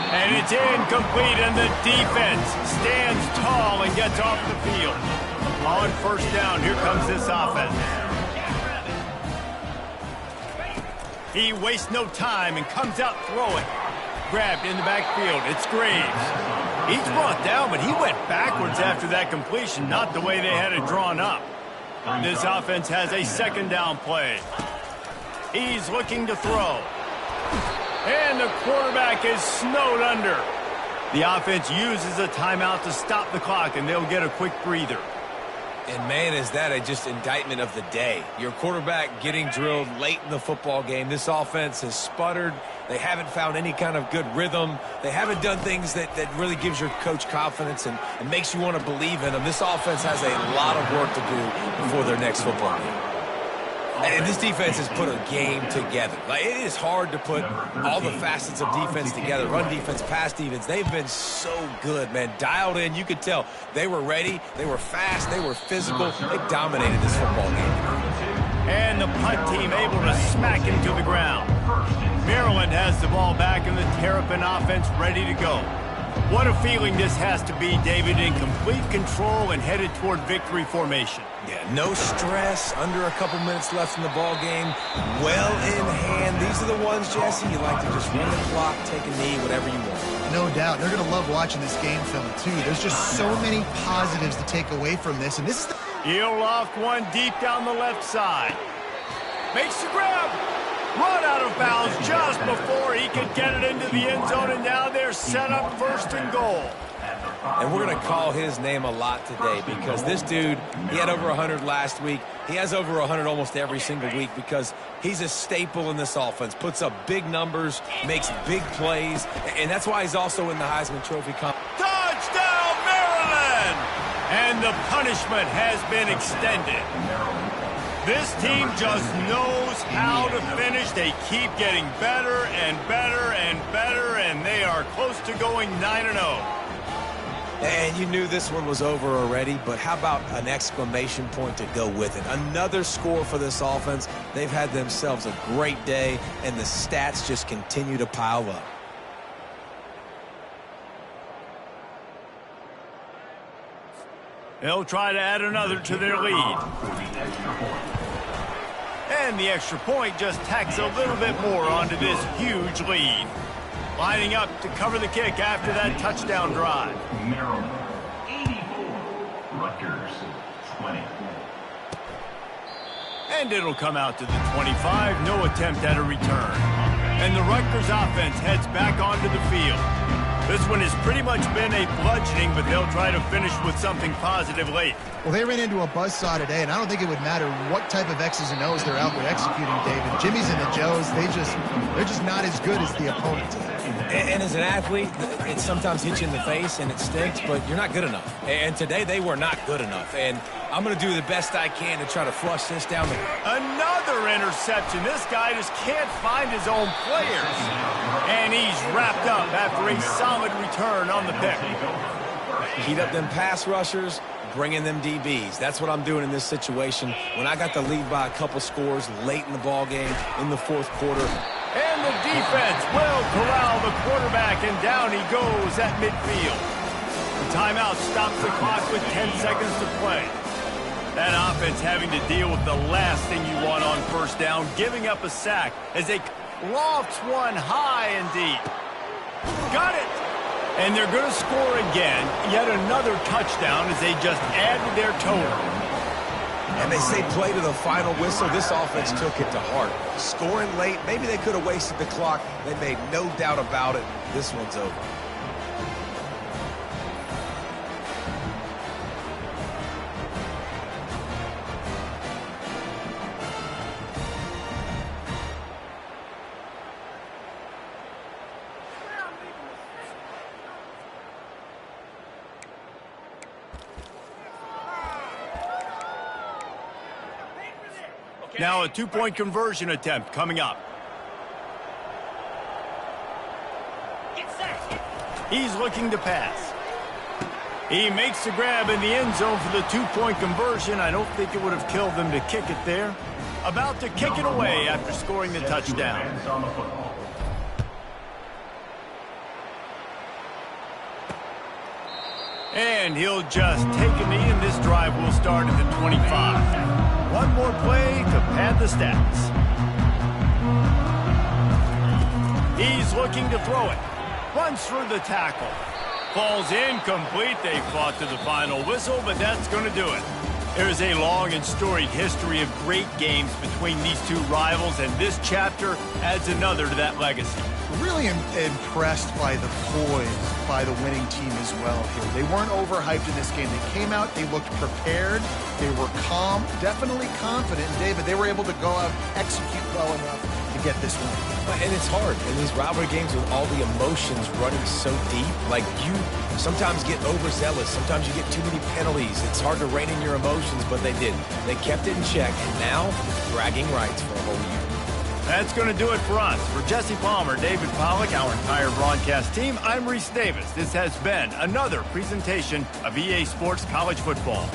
And it's incomplete, and the defense stands tall and gets off the field. On 1st down, here comes this offense. He wastes no time and comes out throwing. Grabbed in the backfield. It's Graves. He's brought down, but he went backwards after that completion, not the way they had it drawn up. This offense has a 2nd down play. He's looking to throw. And the quarterback is snowed under. The offense uses a timeout to stop the clock, and they'll get a quick breather. And, man, is that just indictment of the day. Your quarterback getting drilled late in the football game. This offense has sputtered. They haven't found any kind of good rhythm. They haven't done things that really gives your coach confidence and makes you want to believe in them. This offense has a lot of work to do before their next football game. And this defense has put a game together. Like, it is hard to put all the facets of defense together. Run defense, pass defense. They've been so good, man. Dialed in. You could tell they were ready. They were fast. They were physical. They dominated this football game. And the punt team able to smack him to the ground. Maryland has the ball back and the Terrapin offense ready to go. What a feeling this has to be, David, in complete control and headed toward victory formation. Yeah, no stress, under a couple minutes left in the ball game, well in hand. These are the ones, Jesse, you like to just run the clock, take a knee, whatever you want. no doubt. They're going to love watching this game film, too. There's just so many positives to take away from this, and this is He'll loft one deep down the left side. Makes the grab. Run out of bounds just before he could get it into the end zone, and now they're set up 1st and goal. And we're going to call his name a lot today because this dude, he had over 100 last week. He has over 100 almost every single week because he's a staple in this offense. Puts up big numbers, makes big plays, and that's why he's also in the Heisman Trophy competition. Touchdown, Maryland! And the punishment has been extended. This team just knows how to finish. They keep getting better and better and better, and they are close to going 9-0. And you knew this one was over already, but how about an exclamation point to go with it? Another score for this offense. They've had themselves a great day, and the stats just continue to pile up. They'll try to add another to their lead. And the extra point just tacks a little bit more onto this huge lead. Lining up to cover the kick after that touchdown drive. Maryland, 84. Rutgers, 20. And it'll come out to the 25. No attempt at a return. And the Rutgers offense heads back onto the field. This one has pretty much been a bludgeoning, but they'll try to finish with something positive late. Well, they ran into a buzzsaw today, and I don't think it would matter what type of X's and O's they're out there executing, David. Jimmy's and the Joes, they're just not as good as the opponent. And as an athlete, it sometimes hits you in the face and it stinks, but you're not good enough. And today they were not good enough. And I'm going to do the best I can to try to flush this down the... Another interception. This guy just can't find his own players. And he's wrapped up after a solid return on the pick. Heat up them pass rushers, bring in them DBs. That's what I'm doing in this situation. When I got the lead by a couple scores late in the ball game in the fourth quarter. And the defense will corral the quarterback, and down he goes at midfield. The timeout stops the clock with 10 seconds to play. That offense having to deal with the last thing you want on first down, giving up a sack as they lofts one high and deep. Got it! And they're going to score again. Yet another touchdown as they just add to their total. And they say play to the final whistle. This offense took it to heart. Scoring late, maybe they could have wasted the clock. They made no doubt about it. This one's over. Now a two-point conversion attempt coming up. He's looking to pass. He makes the grab in the end zone for the two-point conversion. I don't think it would have killed them to kick it there. About to kick it away after scoring the touchdown. And he'll just take a knee, and this drive will start at the 25. One more play to pad the stats. He's looking to throw it. Runs through the tackle. Falls incomplete. They fought to the final whistle, but that's going to do it. There's a long and storied history of great games between these two rivals, and this chapter adds another to that legacy. Really impressed by the poise by the winning team as well here. They weren't overhyped in this game. They came out, they looked prepared, they were calm, definitely confident. And David, they were able to go out and execute well enough to get this win. And it's hard in these rivalry games with all the emotions running so deep. Like, you sometimes get overzealous. Sometimes you get too many penalties. It's hard to rein in your emotions, but they did. They kept it in check, and now bragging rights for a whole year. That's going to do it for us. For Jesse Palmer, David Pollack, our entire broadcast team, I'm Reese Davis. This has been another presentation of EA Sports College Football.